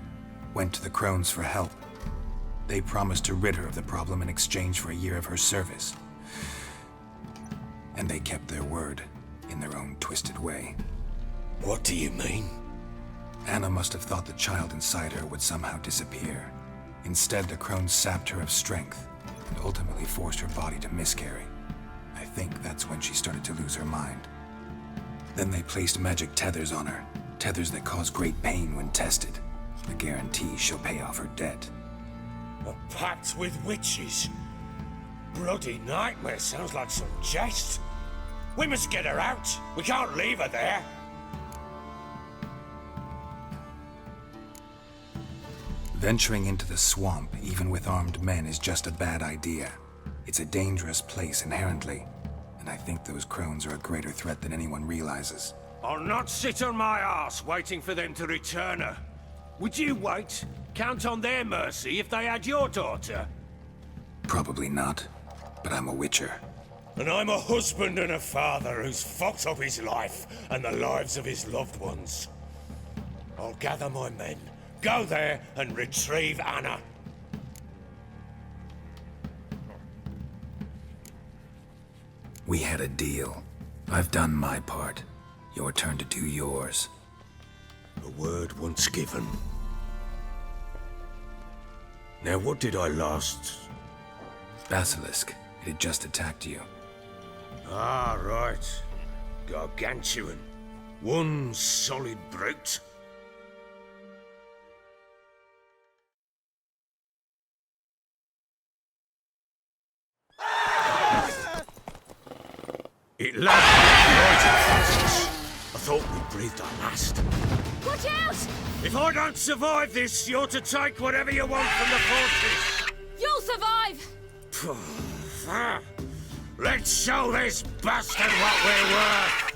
Went to the crones for help. They promised to rid her of the problem in exchange for a year of her service. And they kept their word, in their own twisted way. What do you mean? Anna must have thought the child inside her would somehow disappear. Instead, the crones sapped her of strength, and ultimately forced her body to miscarry. I think that's when she started to lose her mind. Then they placed magic tethers on her, tethers that cause great pain when tested. A guarantee she'll pay off her debt. A pact with witches? Bloody nightmare, sounds like some jest. We must get her out. We can't leave her there. Venturing into the swamp, even with armed men, is just a bad idea. It's a dangerous place inherently, and I think those crones are a greater threat than anyone realizes. I'll not sit on my arse waiting for them to return her. Would you wait? Count on their mercy if they had your daughter? Probably not, but I'm a witcher. And I'm a husband and a father who's fucked up his life and the lives of his loved ones. I'll gather my men, go there and retrieve Anna. We had a deal. I've done my part. Your turn to do yours. A word once given. Now what did I last... Basilisk. It had just attacked you. Ah, right. Gargantuan. One solid brute. It landed right in front of us. I thought we breathed our last. Watch out! If I don't survive this, you're to take whatever you want from the fortress. You'll survive! Let's show this bastard what we're worth!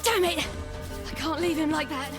Damn it! I can't leave him like that.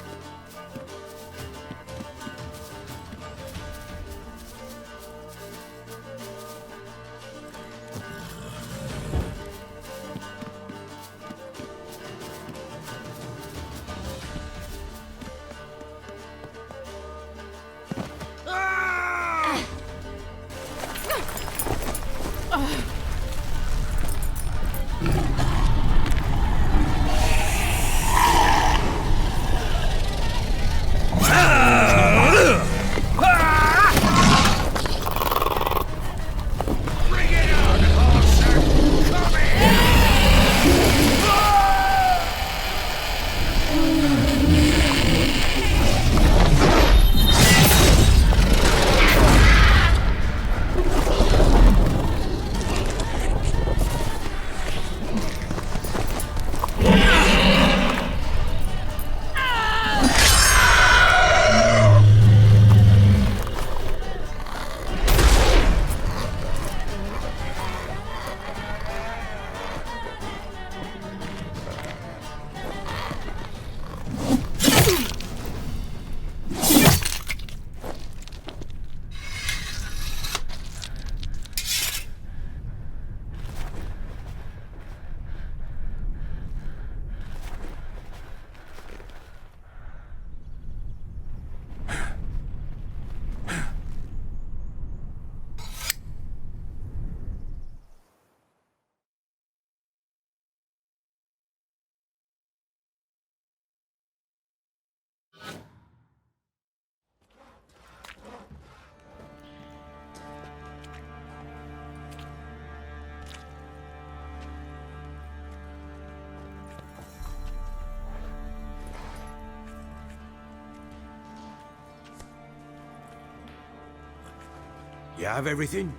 You have everything?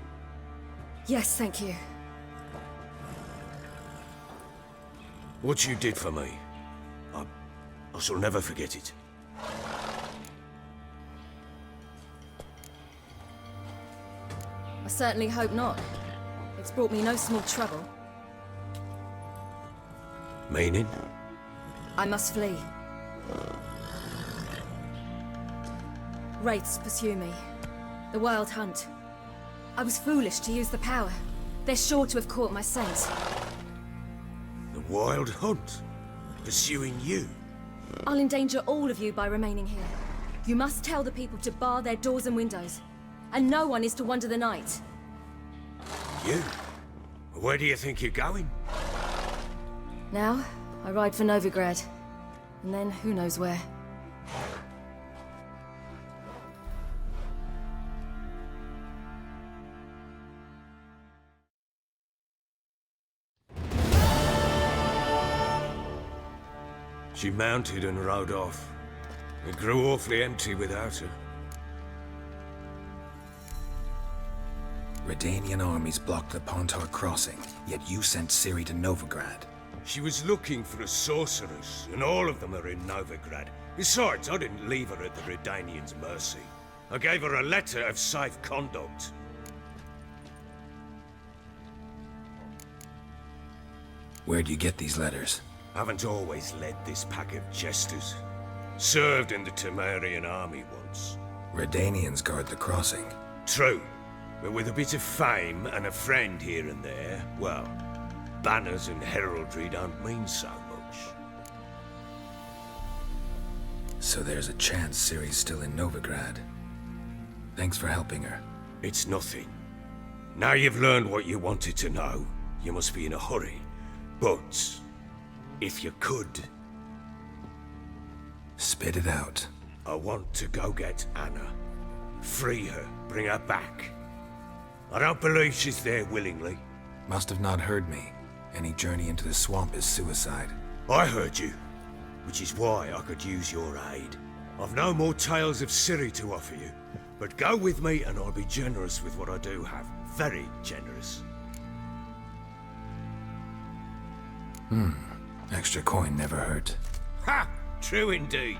Yes, thank you. What you did for me, I shall never forget it. I certainly hope not. It's brought me no small trouble. Meaning? I must flee. Wraiths pursue me. The Wild Hunt. I was foolish to use the power. They're sure to have caught my scent. The Wild Hunt? Pursuing you? I'll endanger all of you by remaining here. You must tell the people to bar their doors and windows. And no one is to wander the night. You? Where do you think you're going? Now, I ride for Novigrad. And then who knows where. She mounted and rode off. It grew awfully empty without her. Redanian armies blocked the Pontar crossing, yet you sent Ciri to Novigrad. She was looking for a sorceress, and all of them are in Novigrad. Besides, I didn't leave her at the Redanians' mercy. I gave her a letter of safe conduct. Where'd you get these letters? Haven't always led this pack of jesters. Served in the Temerian army once. Redanians guard the crossing. True, but with a bit of fame and a friend here and there, well, banners and heraldry don't mean so much. So there's a chance Ciri's still in Novigrad. Thanks for helping her. It's nothing. Now you've learned what you wanted to know, you must be in a hurry. But if you could... Spit it out. I want to go get Anna. Free her, bring her back. I don't believe she's there willingly. Must have not heard me. Any journey into the swamp is suicide. I heard you, which is why I could use your aid. I've no more tales of Ciri to offer you, But go with me and I'll be generous with what I do have. Very generous. Extra coin never hurt. Ha! True indeed.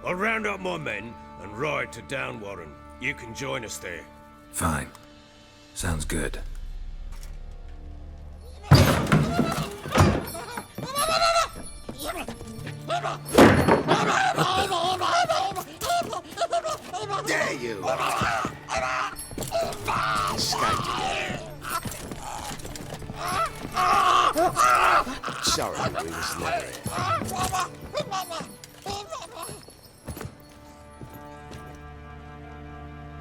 I'll round up my men and ride to Downwarren. You can join us there. Fine. Sounds good. Dare you! Escape. Sorry, we was never here.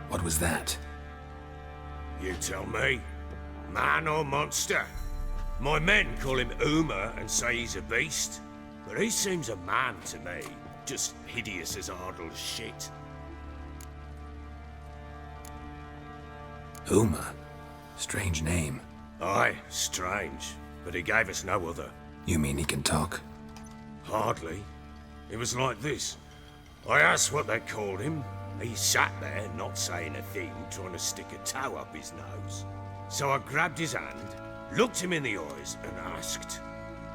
What was that? You tell me. Man or monster? My men call him Uma and say he's a beast. But he seems a man to me. Just hideous as Ardle's shit. Uma? Strange name. Aye, strange. But he gave us no other. You mean he can talk? Hardly. It was like this. I asked what they called him. He sat there, not saying a thing, trying to stick a toe up his nose. So I grabbed his hand, looked him in the eyes, and asked,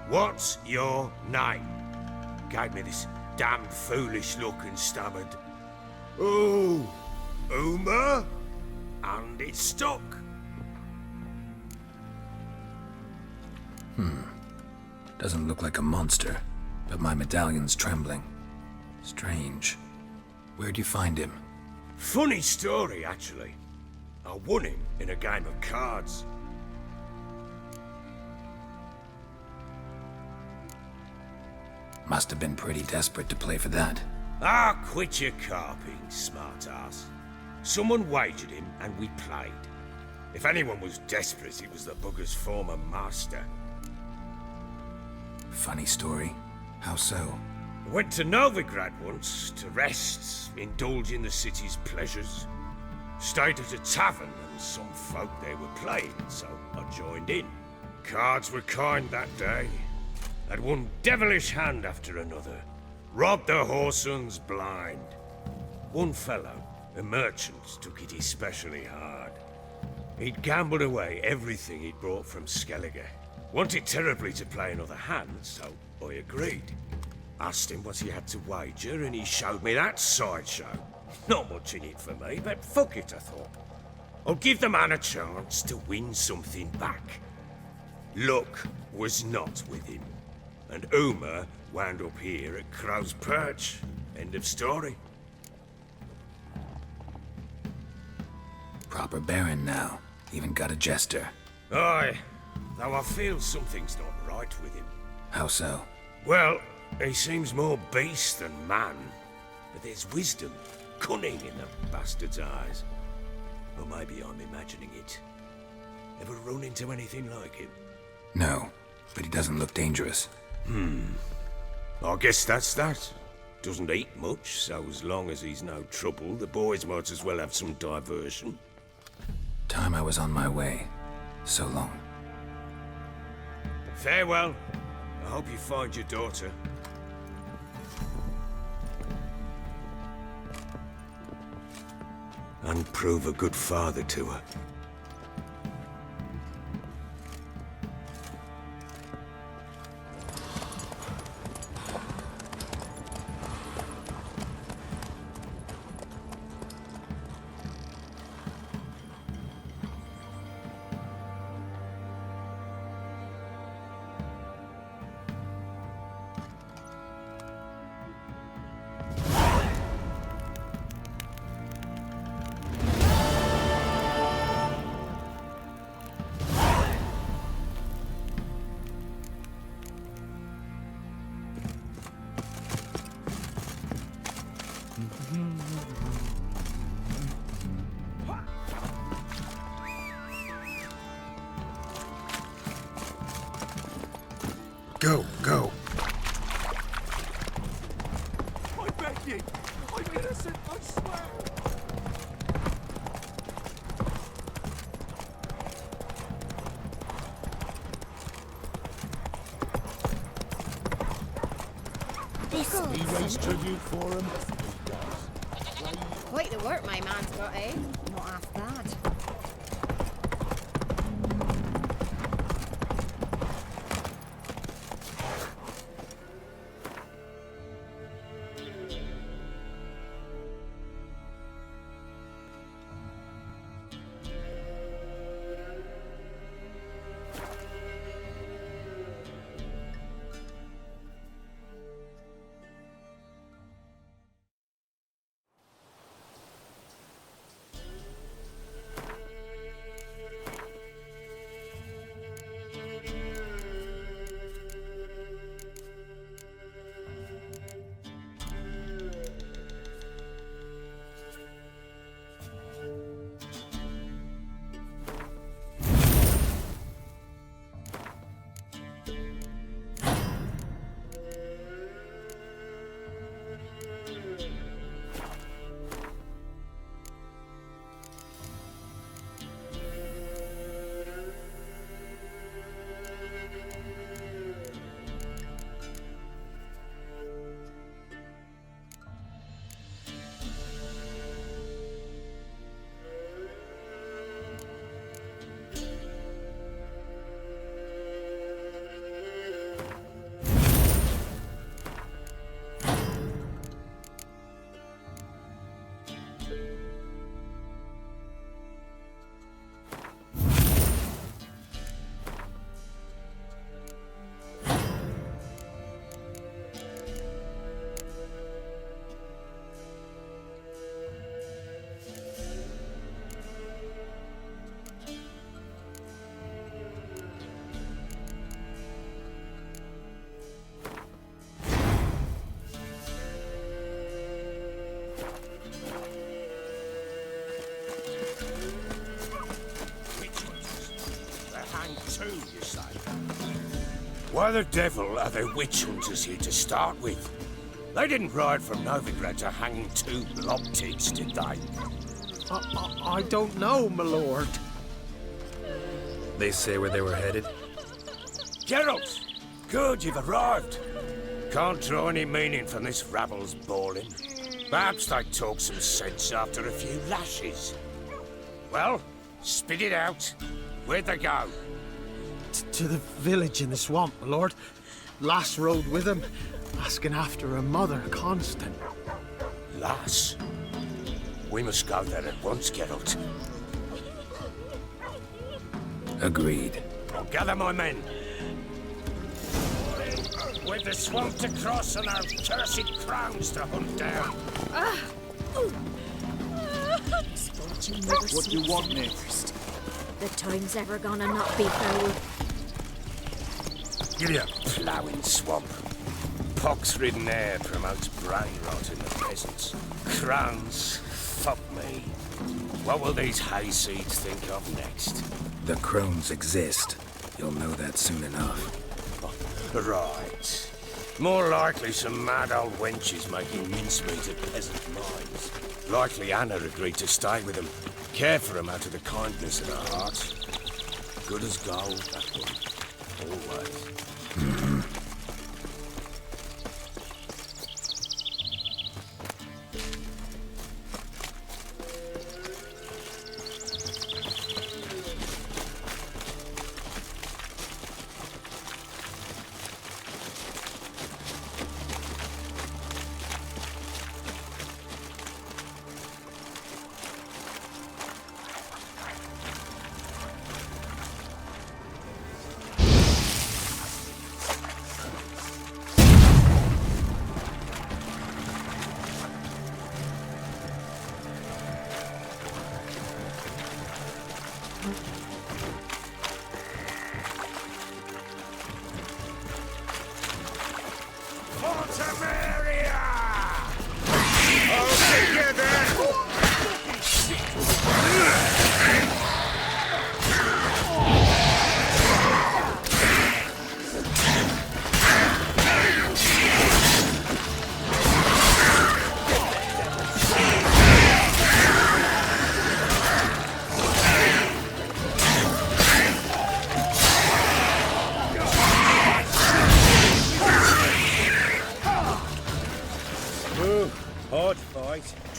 "What's your name?" Gave me this damn foolish look and stammered, "Oh, Uma?" And it stuck. Doesn't look like a monster, but my medallion's trembling. Strange. Where'd you find him? Funny story, actually. I won him in a game of cards. Must have been pretty desperate to play for that. Ah, quit your carping, smartass. Someone wagered him and we played. If anyone was desperate, it was the bugger's former master. Funny story. How so? I went to Novigrad once to rest, indulge in the city's pleasures. Stayed at a tavern and some folk there were playing, so I joined in. Cards were kind that day. Had one devilish hand after another. Robbed the whoresun's blind. One fellow, a merchant, took it especially hard. He'd gambled away everything he'd brought from Skellige. Wanted terribly to play another hand, so I agreed. Asked him what he had to wager, and he showed me that sideshow. Not much in it for me, but fuck it, I thought. I'll give the man a chance to win something back. Luck was not with him, and Uma wound up here at Crow's Perch. End of story. Proper baron now. Even got a jester. Aye, though I feel something's not right with him. How so? Well, he seems more beast than man. But there's wisdom, cunning in the bastard's eyes. Or maybe I'm imagining it. Ever run into anything like him? No, but he doesn't look dangerous. I guess that's that. Doesn't eat much, so as long as he's no trouble, the boys might as well have some diversion. Time I was on my way. So long. Farewell. I hope you find your daughter. And prove a good father to her. Go, go. I beg you! I'm innocent, I swear! This He raised tribute for him. Wait like the work my man's got, eh? Not half bad. Why the devil are there witch hunters here to start with? They didn't ride from Novigrad to hang two blob-tits, did they? I don't know, my lord. They say where they were headed? Geralt! Good, you've arrived. Can't draw any meaning from this rabble's bawling. Perhaps they talk some sense after a few lashes. Well, spit it out. Where'd they go? To the village in the swamp, my lord. Lass rode with him, asking after her mother, Constant. Lass? We must go there at once, Geralt. Agreed. I'll gather my men. With the swamp to cross and our cursed crowns to hunt down. What do you want, mate? The time's ever gonna not be foul. Giddy up. Ploughing swamp. Pox-ridden air promotes brain rot in the peasants. Crowns, fuck me. What will these hayseeds think of next? The crones exist. You'll know that soon enough. Right. More likely some mad old wenches making mincemeat of peasant minds. Likely Anna agreed to stay with them. Care for them out of the kindness of her heart. Good as gold, that one. Always.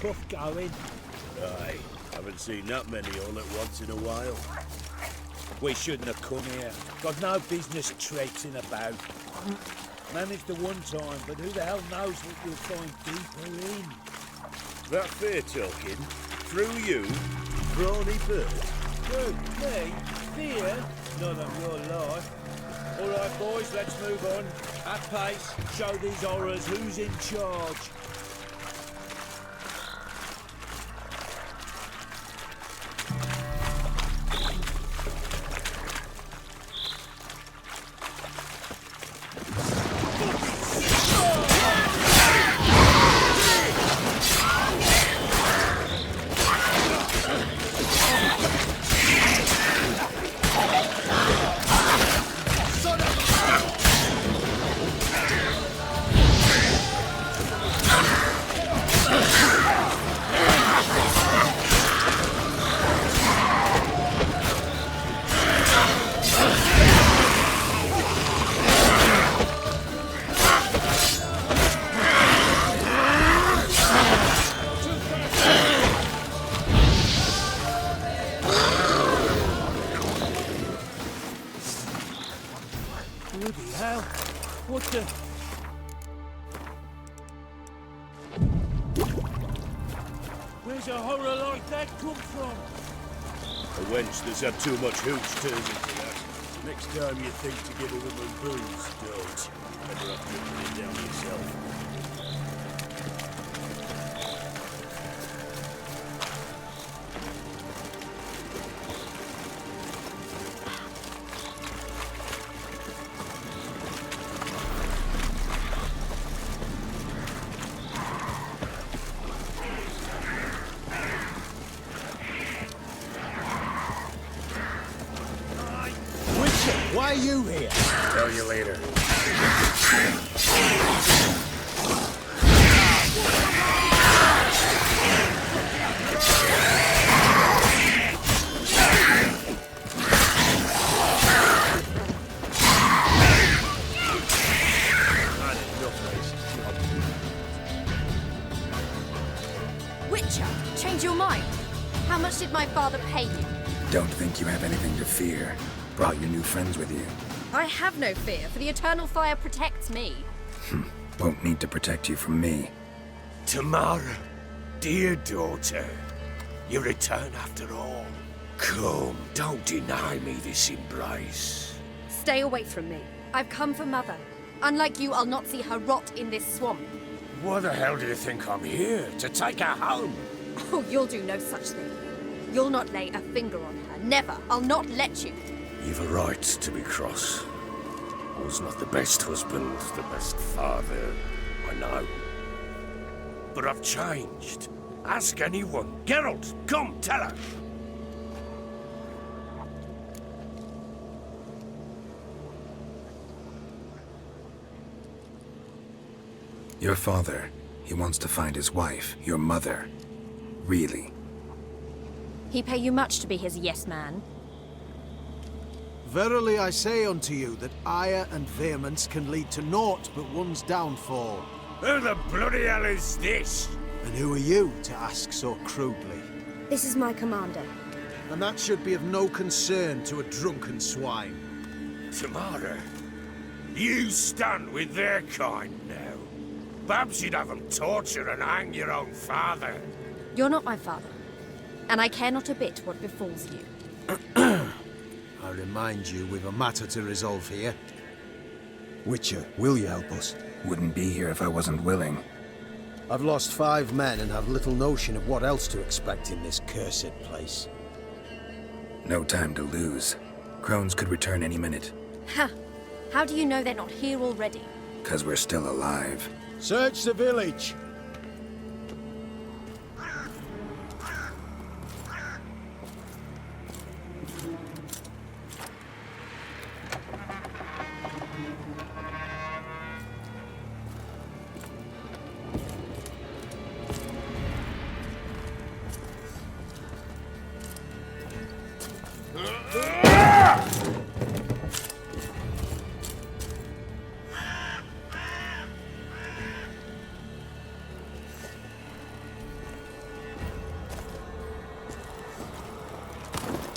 tough going. Aye, haven't seen that many all at once in a while. We shouldn't have come here. Got no business traipsing about. Managed the one time, but who the hell knows what you'll find deeper in? That fair talking? Through you? Brawny bird? Who? Me? Fear? None of your life. All right, boys, let's move on. At pace, show these horrors who's in charge. Bloody hell! What the... Where's a horror like that come from? A wench that's had too much hooch turns into that. Next time you think to give a woman booze, don't. Better off drinking it down yourself. Why are you here? Tell you later. Witcher, change your mind. How much did my father pay you? Don't think you have anything to fear. Brought your new friends with you. I have no fear, for the eternal fire protects me. Won't need to protect you from me. Tamara, dear daughter, you return after all. Come, don't deny me this embrace. Stay away from me. I've come for Mother. Unlike you, I'll not see her rot in this swamp. Why the hell do you think I'm here? To take her home? Oh, you'll do no such thing. You'll not lay a finger on her. Never. I'll not let you. You've a right to be cross. I was not the best husband, the best father, I know. But I've changed. Ask anyone. Geralt, come, tell her. Your father, he wants to find his wife, your mother. Really? He pay you much to be his yes man? Verily I say unto you that ire and vehemence can lead to naught but one's downfall. Who the bloody hell is this? And who are you to ask so crudely? This is my commander. And that should be of no concern to a drunken swine. Tamara, you stand with their kind now. Perhaps you'd have them torture and hang your own father. You're not my father, and I care not a bit what befalls you. I remind you, we've a matter to resolve here. Witcher, will you help us? Wouldn't be here if I wasn't willing. I've lost 5 men and have little notion of what else to expect in this cursed place. No time to lose. Crones could return any minute. Ha! How do you know they're not here already? 'Cause we're still alive. Search the village!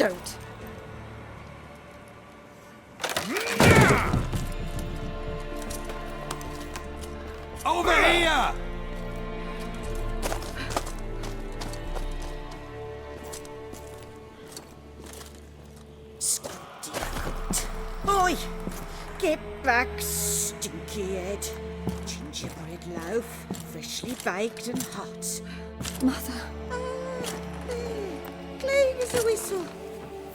Don't. Over here! Oi! Get back, stinky head. Gingerbread loaf, freshly baked and hot. Mother. Clean as a whistle.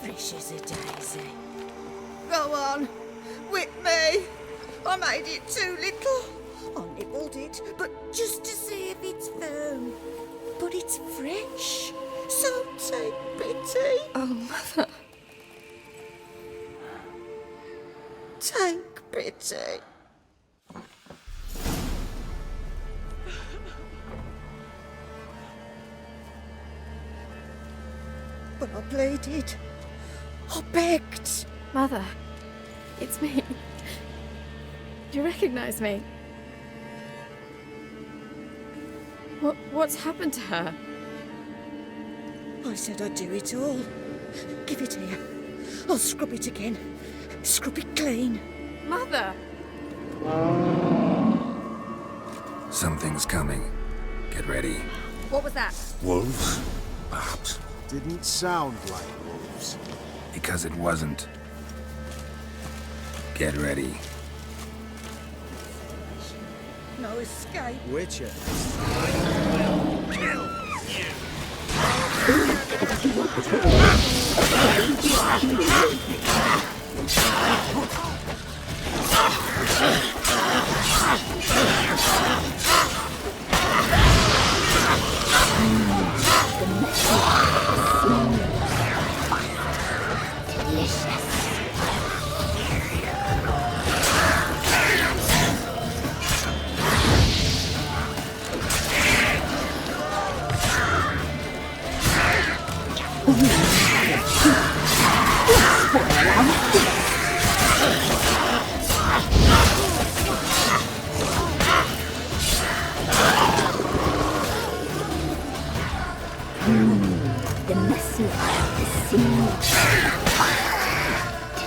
Fresh as a daisy. Go on, whip me. I made it too little. I nibbled it, but just to see if it's firm. But it's fresh, so take pity. Oh, Mother. Take pity. But I pleaded. I begged. Mother, it's me. Do you recognize me? What's happened to her? I said I'd do it all. Give it here. I'll scrub it again. Scrub it clean. Mother! Something's coming. Get ready. What was that? Wolves? Perhaps. Didn't sound like wolves. Because it wasn't. Get ready. No escape. Witcher. The mercy of the sea.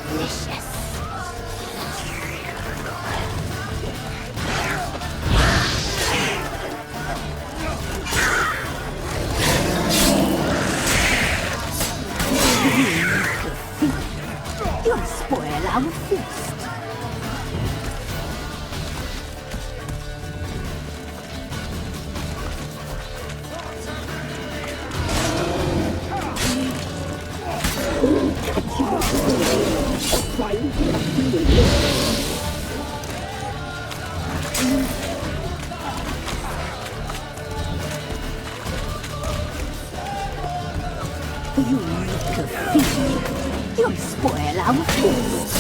Delicious. You'll spoil our feast. You make a feast. You'll spoil our feast.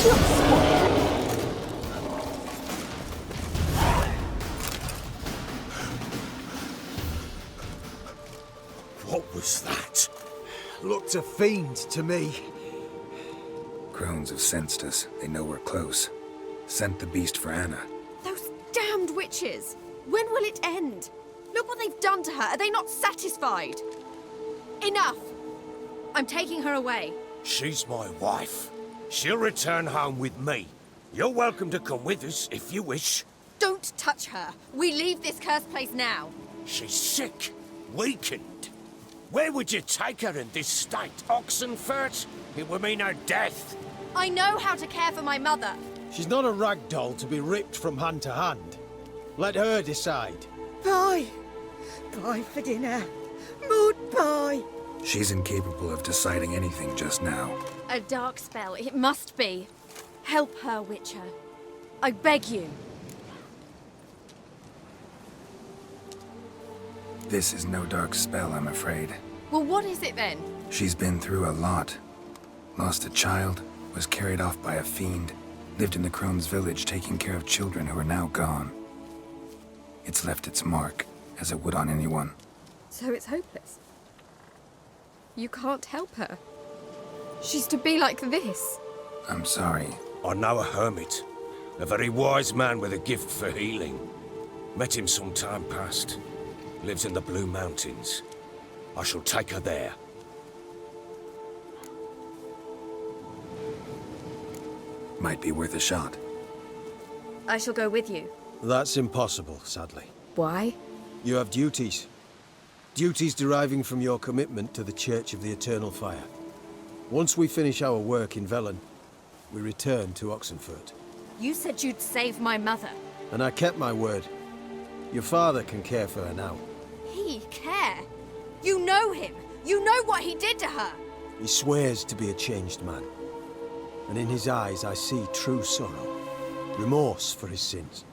You'll spoil. What was that? Looked a fiend to me. Crones have sensed us. They know we're close. Sent the beast for Anna. Those damned witches! When will it end? Look what they've done to her. Are they not satisfied? Enough! I'm taking her away. She's my wife. She'll return home with me. You're welcome to come with us if you wish. Don't touch her. We leave this cursed place now. She's sick, weakened. Where would you take her in this state? Oxenfurt? It would mean her death. I know how to care for my mother. She's not a rag doll to be ripped from hand to hand. Let her decide. Pie. Pie for dinner. Mud pie. She's incapable of deciding anything just now. A dark spell. It must be. Help her, Witcher. I beg you. This is no dark spell, I'm afraid. Well, what is it then? She's been through a lot. Lost a child, was carried off by a fiend, lived in the Crone's village taking care of children who are now gone. It's left its mark, as it would on anyone. So it's hopeless. You can't help her. She's to be like this. I'm sorry. I know a hermit. A very wise man with a gift for healing. Met him some time past. Lives in the Blue Mountains. I shall take her there. Might be worth a shot. I shall go with you. That's impossible, sadly. Why? You have duties. Duties deriving from your commitment to the Church of the Eternal Fire. Once we finish our work in Velen, we return to Oxenfurt. You said you'd save my mother. And I kept my word. Your father can care for her now. He care? You know him. You know what he did to her. He swears to be a changed man. And in his eyes I see true sorrow, remorse for his sins.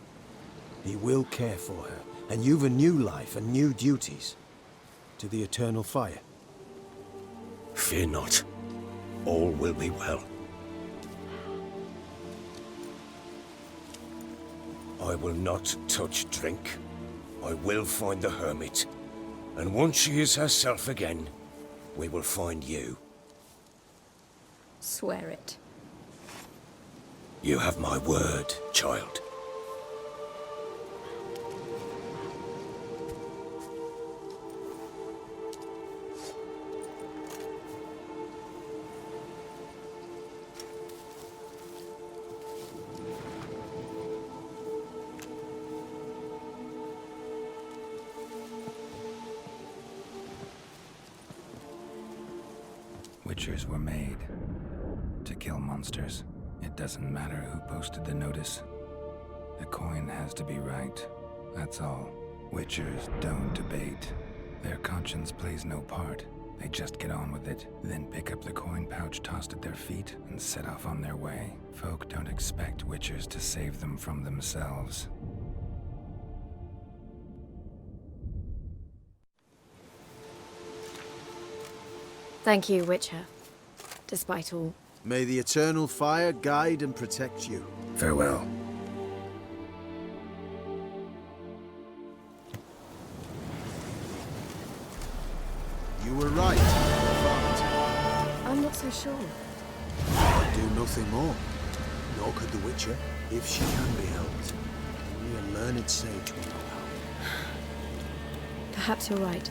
He will care for her, and you've a new life and new duties. To the Eternal Fire. Fear not. All will be well. I will not touch drink. I will find the hermit. And once she is herself again, we will find you. Swear it. You have my word, child. Witchers were made to kill monsters. It doesn't matter who posted the notice. The coin has to be right. That's all. Witchers don't debate. Their conscience plays no part. They just get on with it, then pick up the coin pouch tossed at their feet and set off on their way. Folk don't expect Witchers to save them from themselves. Thank you, Witcher. Despite all. May the Eternal Fire guide and protect you. Farewell. You were right, but I'm not so sure. I do nothing more. Nor could the Witcher, if she can be helped. Only a learned sage will know how. Perhaps you're right.